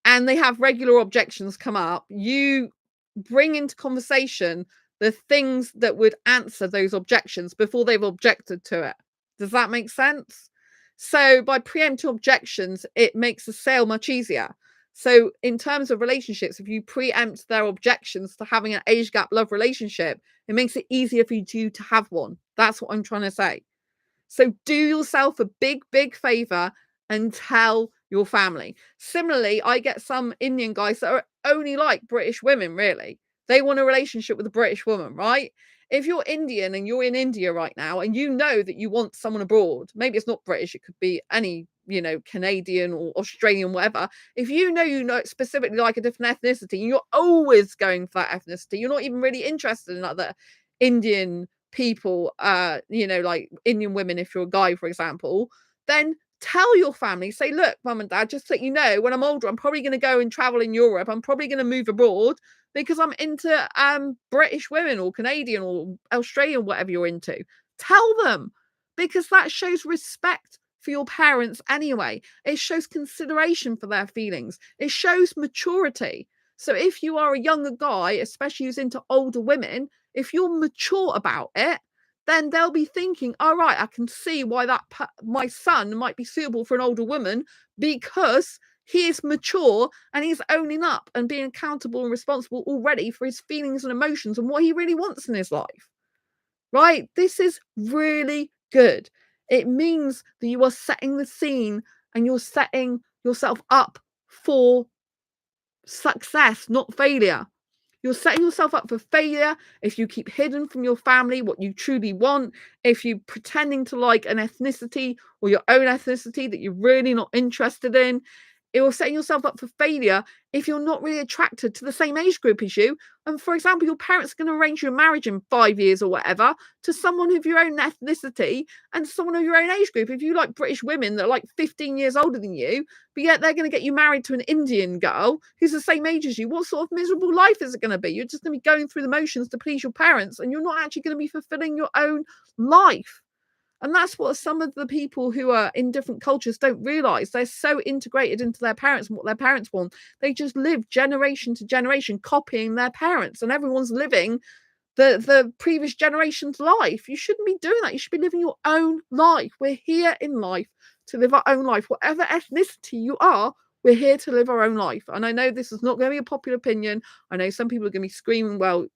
and they have regular objections come up, you bring into conversation the things that would answer those objections before they've objected to it. Does that make sense? So by preempting objections, it makes the sale much easier. So in terms of relationships, if you preempt their objections to having an age gap love relationship, it makes it easier for you to have one. That's what I'm trying to say. So do yourself a big, big favor and tell your family. Similarly, I get some Indian guys that are only like British women, really. They want a relationship with a British woman, right? If you're Indian and you're in India right now and you know that you want someone abroad, maybe it's not British, it could be any, Canadian or Australian, whatever. If you know specifically like a different ethnicity, and you're always going for that ethnicity, you're not even really interested in other Indian people, like Indian women, if you're a guy, for example, then tell your family, say, look, mum and dad, just so you know, when I'm older, I'm probably going to go and travel in Europe. I'm probably going to move abroad because I'm into British women or Canadian or Australian, whatever you're into. Tell them, because that shows respect for your parents anyway. It shows consideration for their feelings. It shows maturity. So if you are a younger guy, especially who's into older women, if you're mature about it, then they'll be thinking, all right, I can see why my son might be suitable for an older woman, because he is mature and he's owning up and being accountable and responsible already for his feelings and emotions and what he really wants in his life. Right? This is really good. It means that you are setting the scene and you're setting yourself up for success, not failure. You're setting yourself up for failure if you keep hidden from your family what you truly want, if you're pretending to like an ethnicity or your own ethnicity that you're really not interested in. It will set yourself up for failure if you're not really attracted to the same age group as you. And for example, your parents are going to arrange your marriage in 5 years or whatever to someone of your own ethnicity and someone of your own age group. If you like British women that are like 15 years older than you, but yet they're going to get you married to an Indian girl who's the same age as you, what sort of miserable life is it going to be? You're just going to be going through the motions to please your parents, and you're not actually going to be fulfilling your own life. And that's what some of the people who are in different cultures don't realize. They're so integrated into their parents and what their parents want. They just live generation to generation copying their parents, and everyone's living the previous generation's life. You shouldn't be doing that. You should be living your own life. We're here in life to live our own life. Whatever ethnicity you are, we're here to live our own life. And I know this is not going to be a popular opinion. I know some people are going to be screaming, well,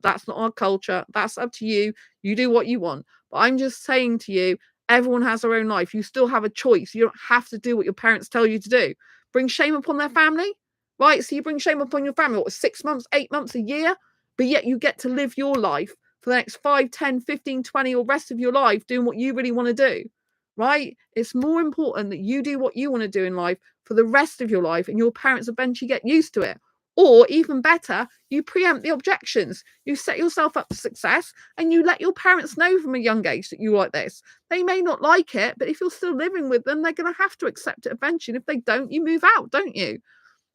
that's not our culture. That's up to you. You do what you want. But I'm just saying to you, everyone has their own life. You still have a choice. You don't have to do what your parents tell you to do. Bring shame upon their family, right? So you bring shame upon your family, what, 6 months, 8 months, a year? But yet you get to live your life for the next 5, 10, 15, 20, or rest of your life doing what you really want to do, right? It's more important that you do what you want to do in life for the rest of your life, and your parents eventually get used to it. Or even better, you preempt the objections. You set yourself up for success and you let your parents know from a young age that you like this. They may not like it, but if you're still living with them, they're going to have to accept it eventually. If they don't, you move out, don't you?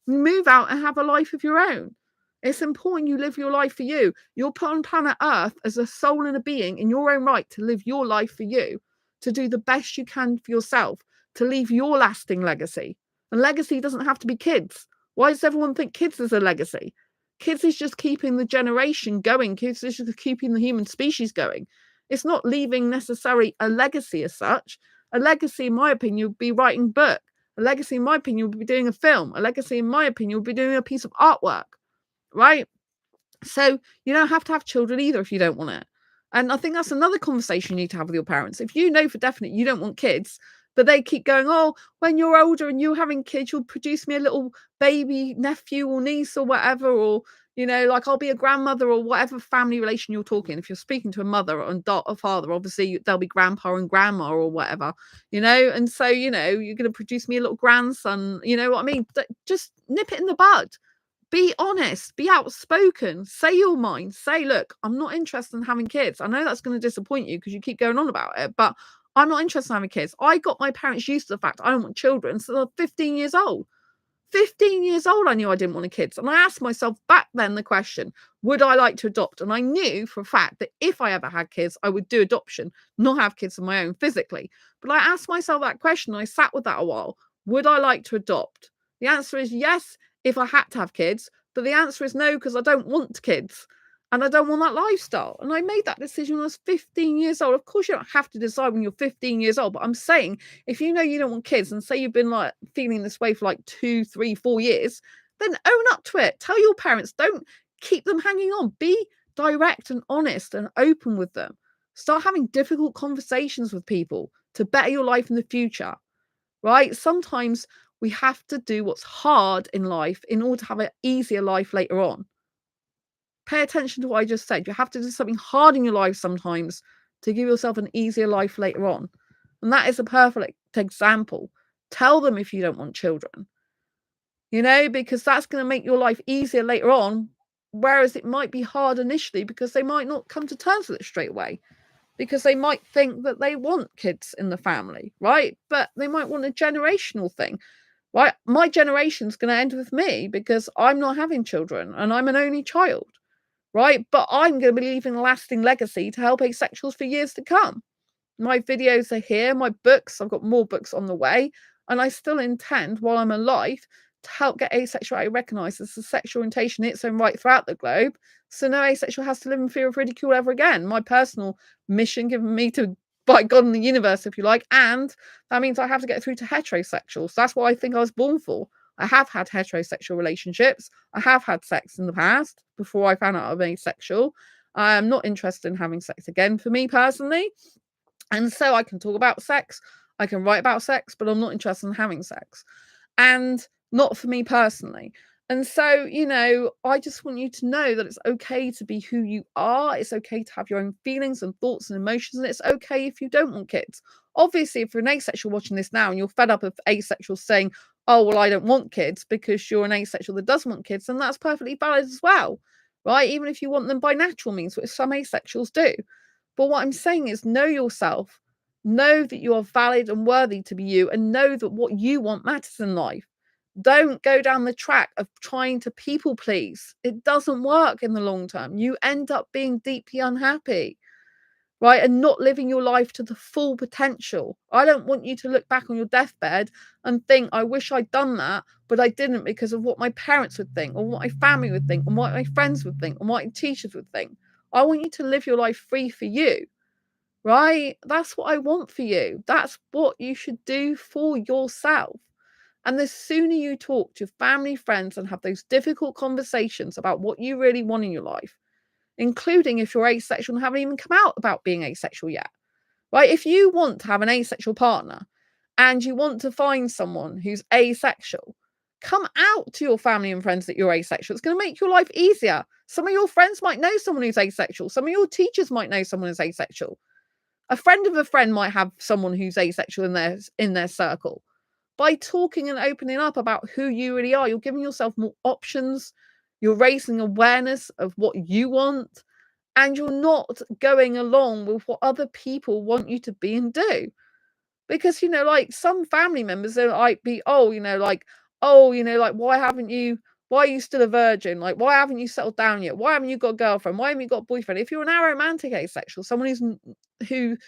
You move out and have a life of your own. It's important you live your life for you. You're put on planet Earth as a soul and a being in your own right to live your life for you, to do the best you can for yourself, to leave your lasting legacy. And legacy doesn't have to be kids. Why does everyone think kids is a legacy? Kids is just keeping the generation going. Kids is just keeping the human species going. It's not leaving necessarily a legacy as such. A legacy, in my opinion, would be writing a book. A legacy, in my opinion, would be doing a film. A legacy, in my opinion, would be doing a piece of artwork, right? So you don't have to have children either if you don't want it. And I think that's another conversation you need to have with your parents. If you know for definite you don't want kids, but they keep going, oh, when you're older and you're having kids, you'll produce me a little baby nephew or niece or whatever, or, like I'll be a grandmother or whatever family relation you're talking. If you're speaking to a mother and a father, obviously there'll be grandpa and grandma or whatever, and so, you're going to produce me a little grandson, you know what I mean? Just nip it in the bud. Be honest, be outspoken, say your mind, say, look, I'm not interested in having kids. I know that's going to disappoint you because you keep going on about it, but I'm not interested in having kids. I got my parents used to the fact I don't want children, so they're 15 years old. 15 years old, I knew I didn't want a kids. And I asked myself back then the question, would I like to adopt? And I knew for a fact that if I ever had kids, I would do adoption, not have kids of my own physically. But I asked myself that question. I sat with that a while. Would I like to adopt? The answer is yes, if I had to have kids. But the answer is no, because I don't want kids. And I don't want that lifestyle. And I made that decision when I was 15 years old. Of course, you don't have to decide when you're 15 years old. But I'm saying, if you know you don't want kids and say you've been like feeling this way for like 2, 3, 4 years, then own up to it. Tell your parents, don't keep them hanging on. Be direct and honest and open with them. Start having difficult conversations with people to better your life in the future, right? Sometimes We have to do what's hard in life in order to have an easier life later on. Pay attention to what I just said. You have to do something hard in your life sometimes to give yourself an easier life later on. And that is a perfect example. Tell them if you don't want children, because that's going to make your life easier later on. Whereas it might be hard initially because they might not come to terms with it straight away, because they might think that they want kids in the family, right? But they might want a generational thing, right? My generation's going to end with me because I'm not having children and I'm an only child, right? But I'm going to be leaving a lasting legacy to help asexuals for years to come. My videos are here, my books, I've got more books on the way, and I still intend, while I'm alive, to help get asexuality recognised as a sexual orientation in its own right throughout the globe, so no asexual has to live in fear of ridicule ever again. My personal mission given me to by God in the universe, if you like, and that means I have to get through to heterosexuals. That's what I think I was born for. I have had heterosexual relationships. I have had sex in the past before I found out I'm asexual. I am not interested in having sex again for me personally. And so I can talk about sex, I can write about sex, but I'm not interested in having sex. And not for me personally. And so, I just want you to know that it's okay to be who you are. It's okay to have your own feelings and thoughts and emotions. And it's okay if you don't want kids. Obviously, if you're an asexual watching this now and you're fed up of asexuals saying, oh, well, I don't want kids because you're an asexual that doesn't want kids, then that's perfectly valid as well, right? Even if you want them by natural means, which some asexuals do. But what I'm saying is know yourself, know that you are valid and worthy to be you, and know that what you want matters in life. Don't go down the track of trying to people please. It doesn't work in the long term. You end up being deeply unhappy, right? And not living your life to the full potential. I don't want you to look back on your deathbed and think, I wish I'd done that, but I didn't because of what my parents would think, or what my family would think, or what my friends would think, or what my teachers would think. I want you to live your life free for you, right? That's what I want for you. That's what you should do for yourself. And the sooner you talk to your family, friends, and have those difficult conversations about what you really want in your life, including if you're asexual and haven't even come out about being asexual yet, right? If you want to have an asexual partner and you want to find someone who's asexual, come out to your family and friends that you're asexual. It's going to make your life easier. Some of your friends might know someone who's asexual. Some of your teachers might know someone who's asexual. A friend of a friend might have someone who's asexual in their circle. By talking and opening up about who you really are, you're giving yourself more options. You're raising awareness of what you want, and you're not going along with what other people want you to be and do. Because, like some family members, they might be, why are you still a virgin? Like, why haven't you settled down yet? Why haven't you got a girlfriend? Why haven't you got a boyfriend? If you're an aromantic asexual, someone who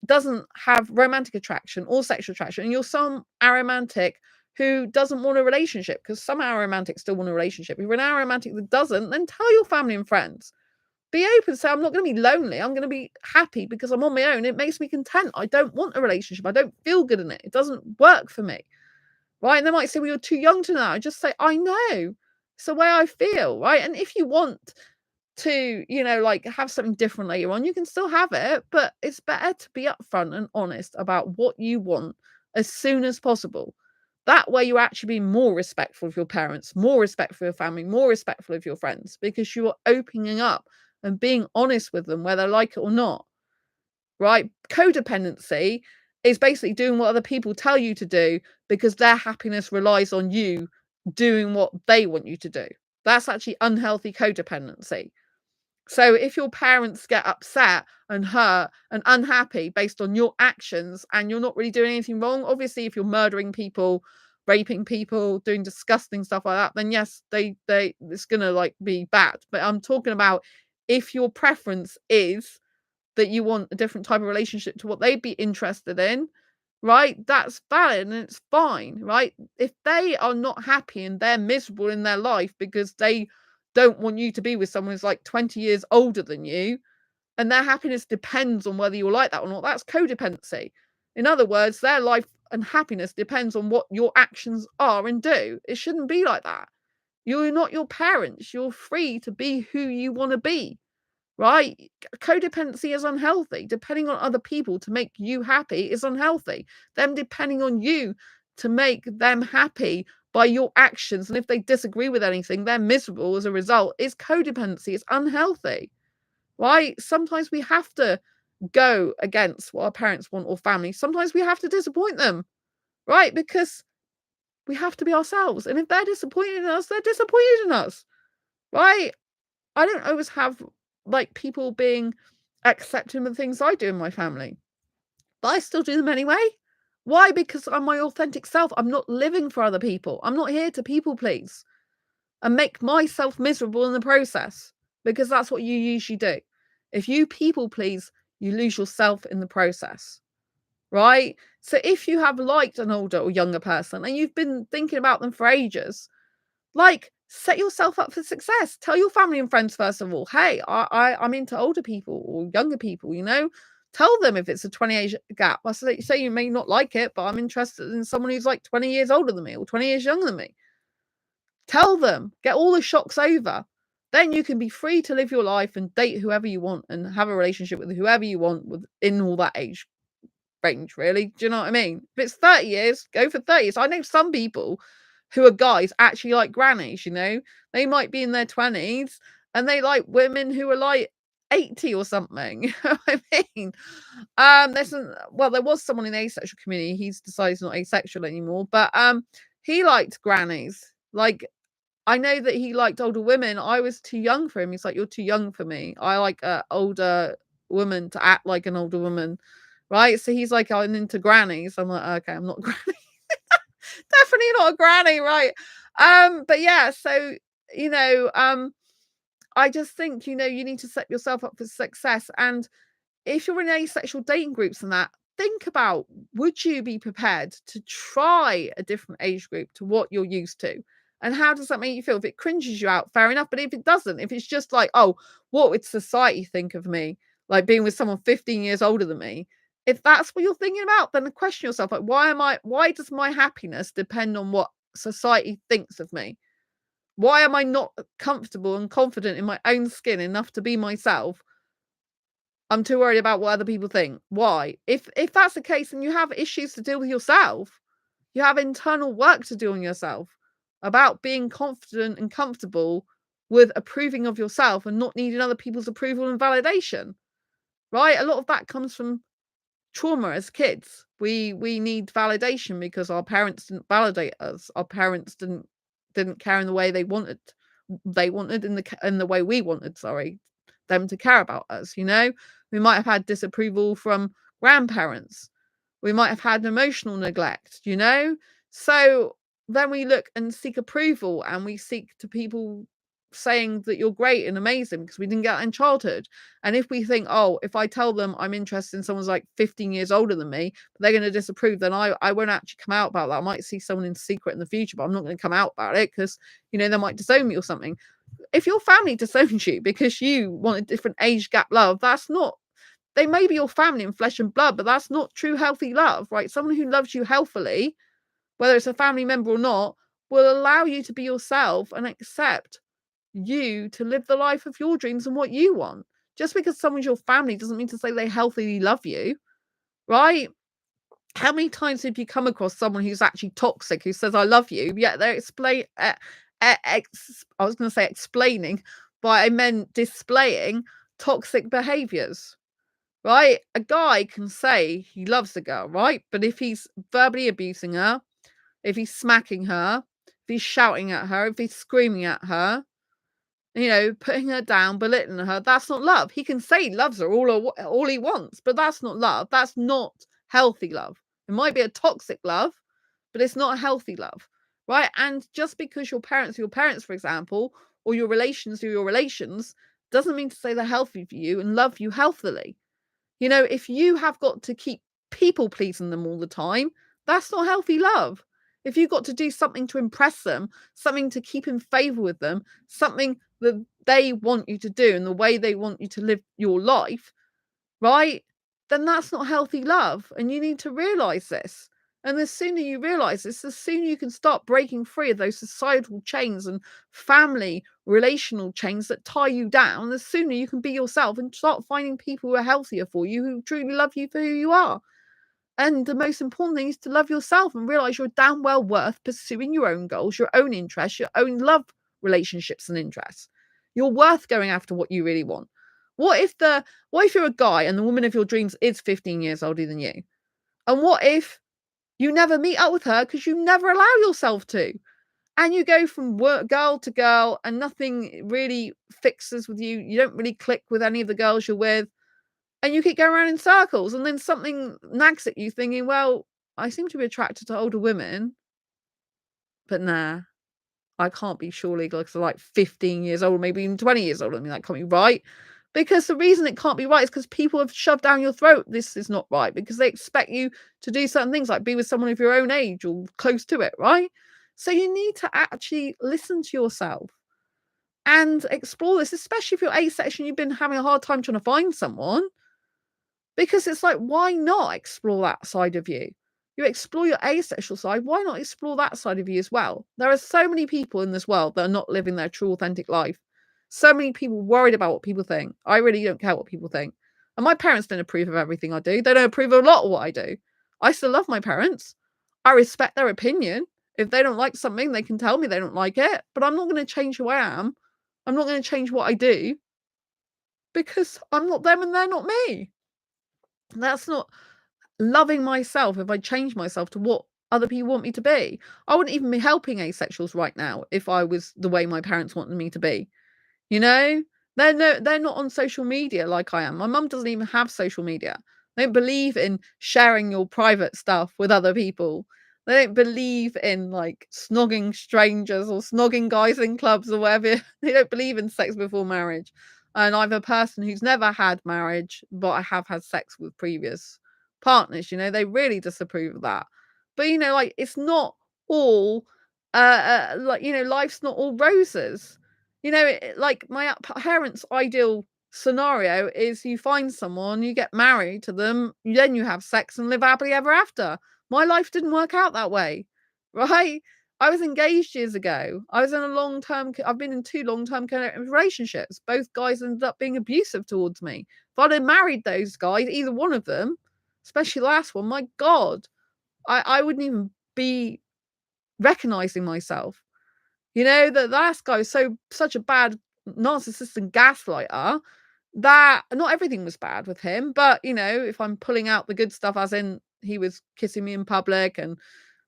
doesn't have romantic attraction or sexual attraction, and you're some aromantic who doesn't want a relationship, because some aromantics still want a relationship. If you're an aromantic that doesn't, then tell your family and friends. Be open, say, I'm not going to be lonely. I'm going to be happy because I'm on my own. It makes me content. I don't want a relationship. I don't feel good in it. It doesn't work for me, right? And they might say, well, you're too young to know. I just say, I know. It's the way I feel, right? And if you want to, have something different later on, you can still have it, but it's better to be upfront and honest about what you want as soon as possible. That way, you're actually being more respectful of your parents, more respectful of your family, more respectful of your friends, because you are opening up and being honest with them, whether they like it or not, right? Codependency is basically doing what other people tell you to do because their happiness relies on you doing what they want you to do. That's actually unhealthy codependency. So if your parents get upset and hurt and unhappy based on your actions and you're not really doing anything wrong, obviously if you're murdering people, raping people, doing disgusting stuff like that, then yes, it's gonna be bad. But I'm talking about if your preference is that you want a different type of relationship to what they'd be interested in, right? That's valid and it's fine, right? If they are not happy and they're miserable in their life because they don't want you to be with someone who's like 20 years older than you, and their happiness depends on whether you like that or not, that's codependency. In other words, their life and happiness depends on what your actions are and do. It shouldn't be like that. You're not your parents. You're free to be who you want to be, right? Codependency is unhealthy. Depending on other people to make you happy is unhealthy. Them depending on you to make them happy by your actions. And if they disagree with anything, they're miserable as a result. It's codependency. It's unhealthy, right? Sometimes we have to go against what our parents want or family. Sometimes we have to disappoint them, right? Because we have to be ourselves. And if they're disappointed in us, they're disappointed in us, right? I don't always have like people being accepting of the things I do in my family, but I still do them anyway. Why? Because I'm my authentic self. I'm not living for other people. I'm not here to people please and make myself miserable in the process, because that's what you usually do. If you people please, you lose yourself in the process, right? So if you have liked an older or younger person and you've been thinking about them for ages, like, set yourself up for success. Tell your family and friends, first of all, hey, I'm into older people or younger people, you know? Tell them if it's a 20 age gap. I say you may not like it, but I'm interested in someone who's like 20 years older than me or 20 years younger than me. Tell them, get all the shocks over. Then you can be free to live your life and date whoever you want and have a relationship with whoever you want within all that age range, really. Do you know what I mean? If it's 30 years, go for 30 years. I know some people who are guys actually like grannies, you know? They might be in their 20s and they like women who are like 80 or something. You know what I mean? There was someone in the asexual community, he's decided he's not asexual anymore, but he liked grannies. Like, I know that he liked older women. I was too young for him. He's like, you're too young for me. I like an older woman to act like an older woman, right? So he's like, I'm into grannies. I'm like, okay, I'm not a granny. Definitely not a granny, right? But yeah, so I just think, you need to set yourself up for success. And if you're in asexual dating groups and that, think about, would you be prepared to try a different age group to what you're used to? And how does that make you feel? If it cringes you out, fair enough. But if it doesn't, if it's just like, oh, what would society think of me? Like being with someone 15 years older than me. If that's what you're thinking about, then question yourself, like, why does my happiness depend on what society thinks of me? Why am I not comfortable and confident in my own skin enough to be myself? I'm too worried about what other people think. Why? If that's the case, then you have issues to deal with yourself. You have internal work to do on yourself about being confident and comfortable with approving of yourself and not needing other people's approval and validation. Right? A lot of that comes from trauma as kids. We need validation because our parents didn't validate us. Our parents didn't care in the way they wanted. They wanted in the way we wanted, sorry, them to care about us, you know? We might have had disapproval from grandparents. We might have had emotional neglect, you know? So then we look and seek approval and we seek to people saying that you're great and amazing because we didn't get that in childhood. And if we think, oh, if I tell them I'm interested in someone's like 15 years older than me, but they're going to disapprove, then I won't actually come out about that. I might see someone in secret in the future, but I'm not going to come out about it because, they might disown me or something. If your family disowns you because you want a different age gap love, they may be your family in flesh and blood, but that's not true healthy love, right? Someone who loves you healthily, whether it's a family member or not, will allow you to be yourself and accept you to live the life of your dreams and what you want. Just because someone's your family doesn't mean to say they healthily love you, right? How many times have you come across someone who's actually toxic, who says, I love you, yet they're I was going to say explaining, but I meant displaying toxic behaviors, right? A guy can say he loves a girl, right? But if he's verbally abusing her, if he's smacking her, if he's shouting at her, if he's screaming at her, putting her down, belittling her, that's not love. He can say he loves her all he wants, but that's not love. That's not healthy love. It might be a toxic love, but it's not a healthy love, right? And just because your parents are your parents, for example, or your relations are your relations, doesn't mean to say they're healthy for you and love you healthily. If you have got to keep people pleasing them all the time, that's not healthy love. If you've got to do something to impress them, something to keep in favor with them, something that they want you to do and the way they want you to live your life, right? Then that's not healthy love. And you need to realize this. And the sooner you realize this, the sooner you can start breaking free of those societal chains and family relational chains that tie you down. The sooner you can be yourself and start finding people who are healthier for you, who truly love you for who you are. And the most important thing is to love yourself and realize you're damn well worth pursuing your own goals, your own interests, your own love relationships and interests. You're worth going after what you really want. What if you're a guy and the woman of your dreams is 15 years older than you? And what if you never meet up with her because you never allow yourself to? And you go from girl to girl and nothing really fixes with you. You don't really click with any of the girls you're with. And you keep going around in circles. And then something nags at you thinking, well, I seem to be attracted to older women. But nah, I can't be surely because I'm like 15 years old, maybe even 20 years older than me. That can't be right. Because the reason it can't be right is because people have shoved down your throat this is not right, because they expect you to do certain things like be with someone of your own age or close to it, right? So you need to actually listen to yourself and explore this, especially if you're asexual and you've been having a hard time trying to find someone, because it's like, why not explore that side of you? You explore your asexual side, why not explore that side of you as well? There are so many people in this world that are not living their true authentic life. So many people worried about what people think. I really don't care what people think. And my parents don't approve of everything I do. They don't approve of a lot of what I do. I still love my parents. I respect their opinion. If they don't like something, they can tell me they don't like it. But I'm not going to change who I am. I'm not going to change what I do because I'm not them and they're not me. That's not loving myself if I change myself to what other people want me to be. I wouldn't even be helping asexuals right now if I was the way my parents wanted me to be. You know, they're not on social media like I am. My mum doesn't even have social media. They don't believe in sharing your private stuff with other people. They don't believe in like snogging strangers or snogging guys in clubs or whatever. They don't believe in sex before marriage. And I'm a person who's never had marriage, but I have had sex with previous partners. You know, they really disapprove of that. But you know, like it's not all like, you know, life's not all roses. You know, like my parents' ideal scenario is you find someone, you get married to them, then you have sex and live happily ever after. My life didn't work out that way, right? I was engaged years ago. I was in a I've been in 2 long-term relationships. Both guys ended up being abusive towards me. If I'd have married those guys, either one of them, especially the last one, my God, I wouldn't even be recognizing myself. You know, the last guy was such a bad narcissistic gaslighter that not everything was bad with him. But, you know, if I'm pulling out the good stuff, as in he was kissing me in public and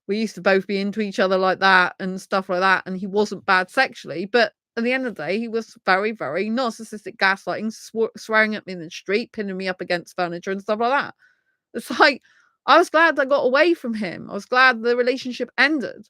we used to both be into each other like that and stuff like that. And he wasn't bad sexually. But at the end of the day, he was very, very narcissistic gaslighting, swearing at me in the street, pinning me up against furniture and stuff like that. It's like, I was glad I got away from him. I was glad the relationship ended.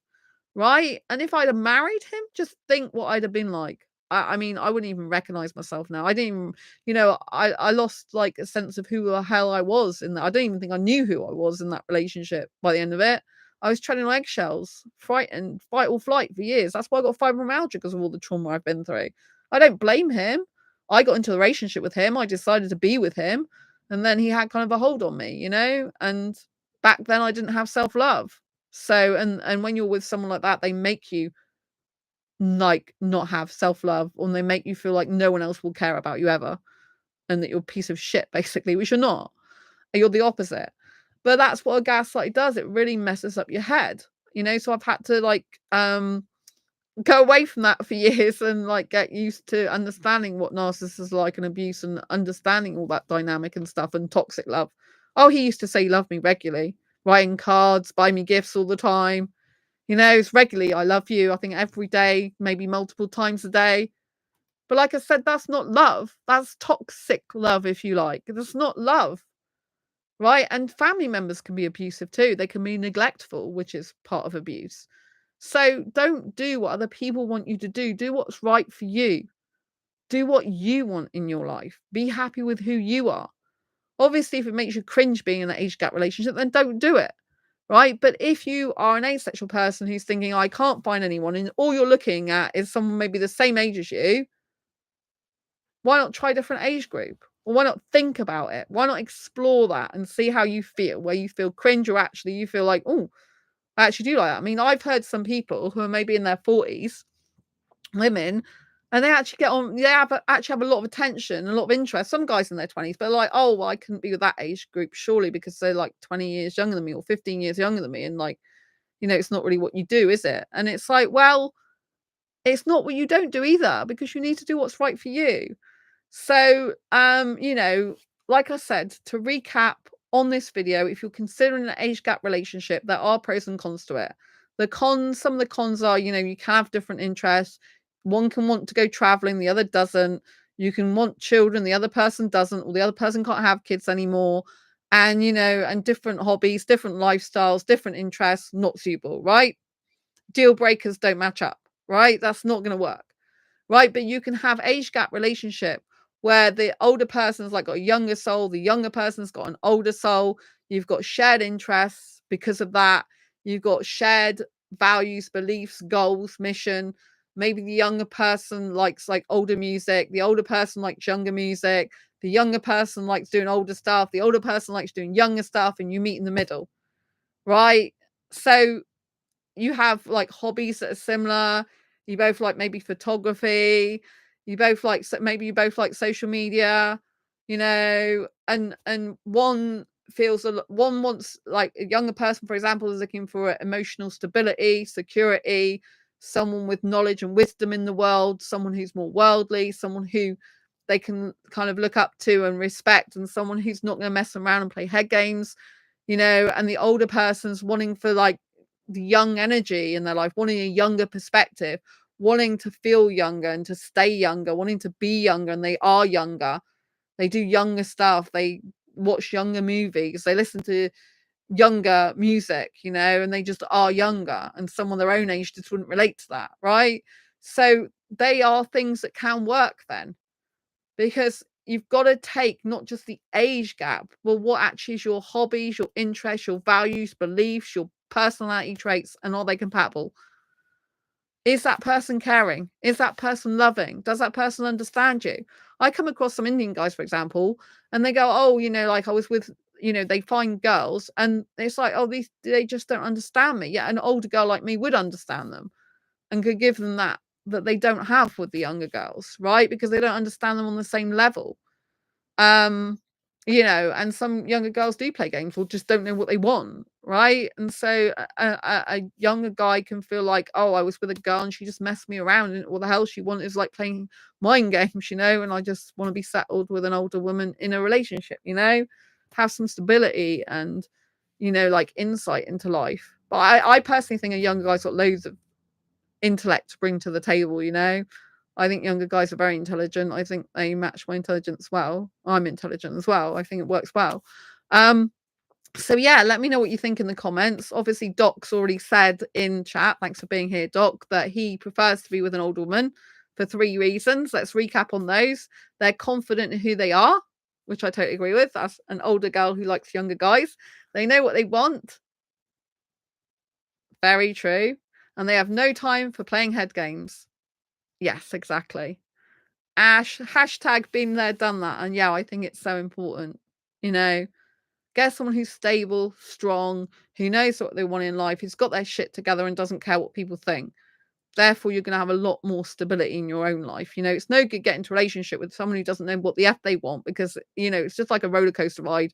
Right? And if I'd have married him, just think what I'd have been like. I mean, I wouldn't even recognize myself now. I didn't even, you know, I lost like a sense of who the hell I was in that. I don't even think I knew who I was in that relationship by the end of it. I was treading on eggshells, frightened, fight or flight for years. That's why I got fibromyalgia, because of all the trauma I've been through. I don't blame him. I got into a relationship with him. I decided to be with him. And then he had kind of a hold on me, you know? And back then I didn't have self-love. So, and when you're with someone like that, they make you like not have self-love, or they make you feel like no one else will care about you ever, and that you're a piece of shit, basically, which you're not. You're the opposite. But that's what a gaslight does. It really messes up your head, you know. So I've had to like go away from that for years and like get used to understanding what narcissists like and abuse, and understanding all that dynamic and stuff, and toxic love. Oh, he used to say he loved me regularly, writing cards, buy me gifts all the time. You know, it's regularly, I love you. I think every day, maybe multiple times a day. But like I said, that's not love. That's toxic love, if you like. That's not love, right? And family members can be abusive too. They can be neglectful, which is part of abuse. So don't do what other people want you to do. Do what's right for you. Do what you want in your life. Be happy with who you are. Obviously, if it makes you cringe being in an age gap relationship, then don't do it. Right? But if you are an asexual person who's thinking, I can't find anyone, and all you're looking at is someone maybe the same age as you, why not try a different age group? Or why not think about it? Why not explore that and see how you feel, where you feel cringe, or actually you feel like, oh, I actually do like that. I mean, I've heard some people who are maybe in their 40s, women, And they actually get on, they actually have a lot of attention, a lot of interest. Some guys in their 20s, but like, oh, well, I couldn't be with that age group, surely, because they're like 20 years younger than me or 15 years younger than me. And like, it's not really what you do, is it? And it's like, well, it's not what you don't do either, because you need to do what's right for you. So, like I said, to recap on this video, if you're considering an age gap relationship, there are pros and cons to it. The cons, some of the cons are, you can have different interests. One can want to go traveling, the other doesn't. You can want children, the other person doesn't, or the other person can't have kids anymore. And, and different hobbies, different lifestyles, different interests, not suitable, right? Deal breakers don't match up, right? That's not going to work. Right, but you can have age gap relationship where the older person's like got a younger soul, the younger person's got an older soul. You've got shared interests because of that. You've got shared values, beliefs, goals, mission. Maybe the younger person likes like older music, the older person likes younger music, the younger person likes doing older stuff, the older person likes doing younger stuff, and you meet in the middle, right? So you have like hobbies that are similar. You both like maybe photography. You both like, maybe you both like social media, and one feels one wants, like a younger person, for example, is looking for emotional stability, security, someone with knowledge and wisdom in the world, someone who's more worldly, someone who they can kind of look up to and respect, and someone who's not going to mess around and play head games, and the older person's wanting for like the young energy in their life, wanting a younger perspective, wanting to feel younger and to stay younger, wanting to be younger, and they are younger. They do younger stuff. They watch younger movies. They listen to younger music, and they just are younger. And someone their own age just wouldn't relate to that, right? So they are things that can work then, because you've got to take not just the age gap, but what actually is your hobbies, your interests, your values, beliefs, your personality traits, and are they compatible? Is that person caring? Is that person loving? Does that person understand you? I come across some Indian guys, for example, and they go, oh, like I was with, they find girls and it's like, oh, they just don't understand me. Yeah, an older girl like me would understand them and could give them that they don't have with the younger girls, right? Because they don't understand them on the same level. um and some younger girls do play games or just don't know what they want, right? And so a younger guy can feel like, oh, I was with a girl and she just messed me around, and what the hell she wanted is like playing mind games, and I just want to be settled with an older woman in a relationship, have some stability and like insight into life. But I personally think a younger guy's got loads of intellect to bring to the table. I think younger guys are very intelligent. I think they match my intelligence well. I'm intelligent as well. I think it works well. So yeah, let me know what you think in the comments. Obviously, Doc's already said in chat, thanks for being here, Doc, that he prefers to be with an older woman for 3 reasons. Let's recap on those. They're confident in who they are, which I totally agree with. That's an older girl who likes younger guys. They know what they want. Very true. And they have no time for playing head games. Yes, exactly. Ash, hashtag been there, done that. And yeah, I think it's so important. Get someone who's stable, strong, who knows what they want in life, who's got their shit together and doesn't care what people think. Therefore, you're going to have a lot more stability in your own life. It's no good getting into a relationship with someone who doesn't know what the F they want, because, it's just like a roller coaster ride,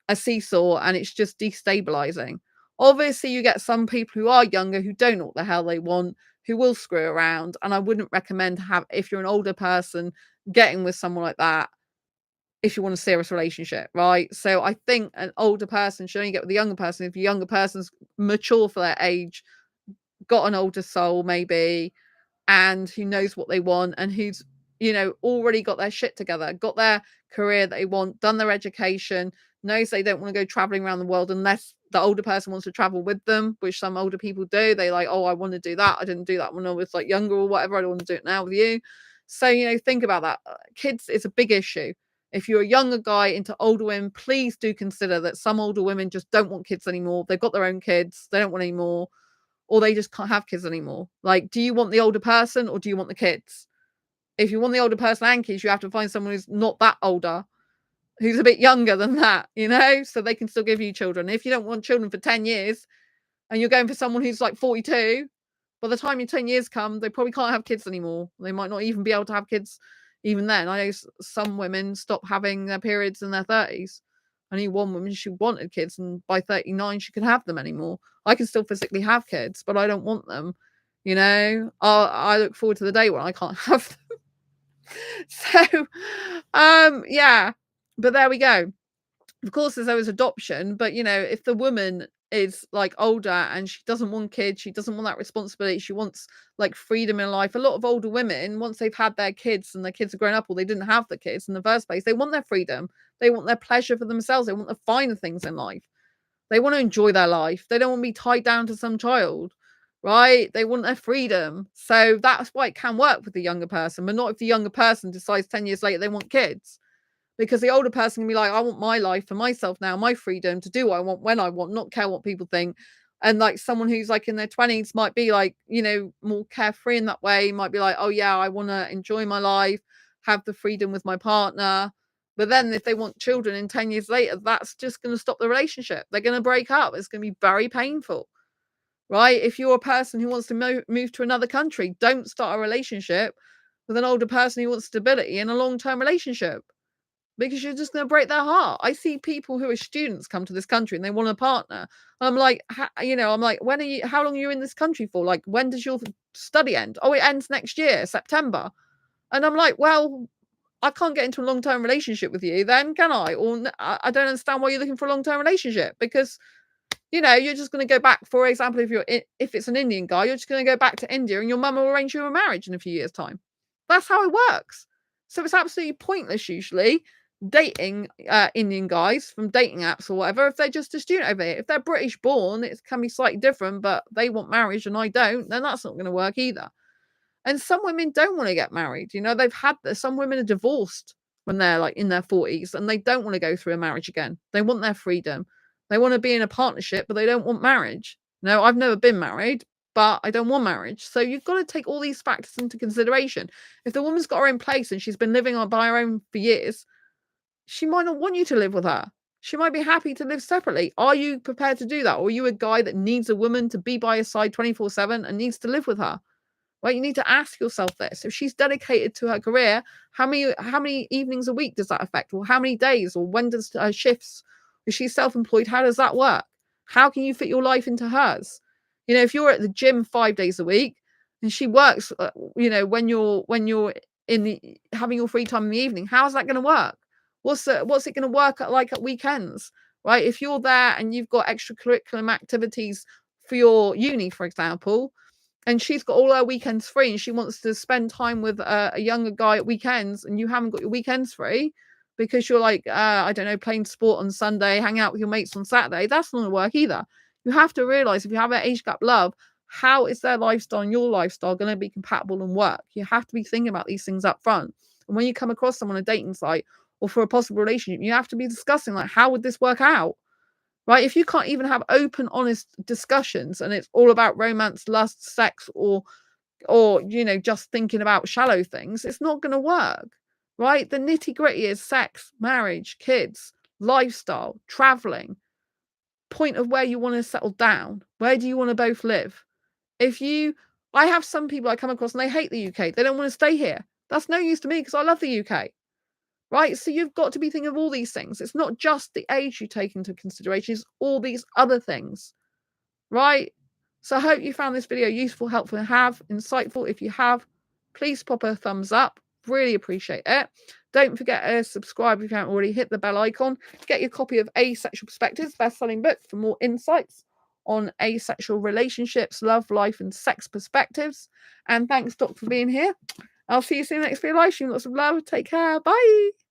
a seesaw, and it's just destabilizing. Obviously, you get some people who are younger who don't know what the hell they want, who will screw around, and I wouldn't recommend if you're an older person, getting with someone like that if you want a serious relationship, right? So I think an older person should only get with a younger person if the younger person's mature for their age, got an older soul maybe, and who knows what they want, and who's already got their shit together, got their career that they want, done their education, knows they don't want to go traveling around the world unless the older person wants to travel with them, which some older people do. They like, oh, I want to do that. I didn't do that when I was like younger or whatever. I don't want to do it now with you. So think about that. Kids is a big issue. If you're a younger guy into older women, please do consider that some older women just don't want kids anymore. They've got their own kids, they don't want any more, or they just can't have kids anymore. Like, do you want the older person or do you want the kids? If you want the older person and kids, you have to find someone who's not that older, who's a bit younger than that, so they can still give you children. If you don't want children for 10 years and you're going for someone who's like 42, By the time your 10 years come, they probably can't have kids anymore. They might not even be able to have kids even then. I know some women stop having their periods in their 30s. I knew one woman, she wanted kids, and by 39, she could have them anymore. I can still physically have kids, but I don't want them. You know, I look forward to the day when I can't have them. So, yeah, but there we go. Of course, there's always adoption, but you know, if the woman is like older and she doesn't want kids, she doesn't want that responsibility, she wants like freedom in life. A lot of older women, once they've had their kids and their kids are grown up, or they didn't have the kids in the first place, they want their freedom, they want their pleasure for themselves, they want the finer things in life, they want to enjoy their life, they don't want to be tied down to some child, right? They want their freedom. So that's why it can work with the younger person, but not if the younger person decides 10 years later they want kids. Because the older person can be like, I want my life for myself now, my freedom to do what I want when I want, not care what people think. And like someone who's like in their 20s might be like, you know, more carefree in that way, might be like, oh yeah, I want to enjoy my life, have the freedom with my partner. But then if they want children in 10 years later, that's just going to stop the relationship. They're going to break up. It's going to be very painful, right? If you're a person who wants to move to another country, don't start a relationship with an older person who wants stability in a long-term relationship, because you're just going to break their heart. I see people who are students come to this country and they want a partner. I'm like, you know, I'm like, how long are you in this country for? Like, when does your study end? Oh, it ends next year, September. And I'm like, well, I can't get into a long-term relationship with you then, can I? Or I don't understand why you're looking for a long-term relationship, because, you know, you're just going to go back. For example, if it's an Indian guy, you're just going to go back to India and your mum will arrange you a marriage in a few years' time. That's how it works. So it's absolutely pointless usually dating Indian guys from dating apps or whatever if they're just a student over here. If they're British born, it can be slightly different, but they want marriage and I don't, then that's not going to work either. And some women don't want to get married. You know, they've had this. Some women are divorced when they're like in their 40s and they don't want to go through a marriage again. They want their freedom. They want to be in a partnership, but they don't want marriage. No, I've never been married, but I don't want marriage. So you've got to take all these factors into consideration. If the woman's got her own place and she's been living on by her own for years, she might not want you to live with her. She might be happy to live separately. Are you prepared to do that? Or are you a guy that needs a woman to be by his side 24/7 and needs to live with her? Well, you need to ask yourself this. If she's dedicated to her career, how many evenings a week does that affect? Or how many days? Or when does her shifts? If she's self-employed, how does that work? How can you fit your life into hers? You know, if you're at the gym 5 days a week and she works, you know, when you're in the having your free time in the evening, how's that going to work? What's it going to work like at weekends, right? If you're there and you've got extracurricular activities for your uni, for example, and she's got all her weekends free and she wants to spend time with a younger guy at weekends, and you haven't got your weekends free because you're like, I don't know, playing sport on Sunday, hang out with your mates on Saturday, that's not going to work either. You have to realize if you have an age gap love, how is their lifestyle and your lifestyle going to be compatible and work? You have to be thinking about these things up front. And when you come across someone on a dating site or for a possible relationship, you have to be discussing like, how would this work out? Right? If you can't even have open, honest discussions and it's all about romance, lust, sex, or you know, just thinking about shallow things, it's not going to work. Right? The nitty gritty is sex, marriage, kids, lifestyle, traveling, point of where you want to settle down. Where do you want to both live? I have some people I come across and they hate the UK. They don't want to stay here. That's no use to me because I love the UK. Right? So you've got to be thinking of all these things. It's not just the age you take into consideration, it's all these other things. Right? So I hope you found this video useful, helpful, and insightful. If you have, please pop a thumbs up. Really appreciate it. Don't forget to subscribe if you haven't already. Hit the bell icon. Get your copy of Asexual Perspectives, best-selling book, for more insights on asexual relationships, love, life, and sex perspectives. And thanks, Doc, for being here. I'll see you soon next video live stream. Lots of love. Take care. Bye.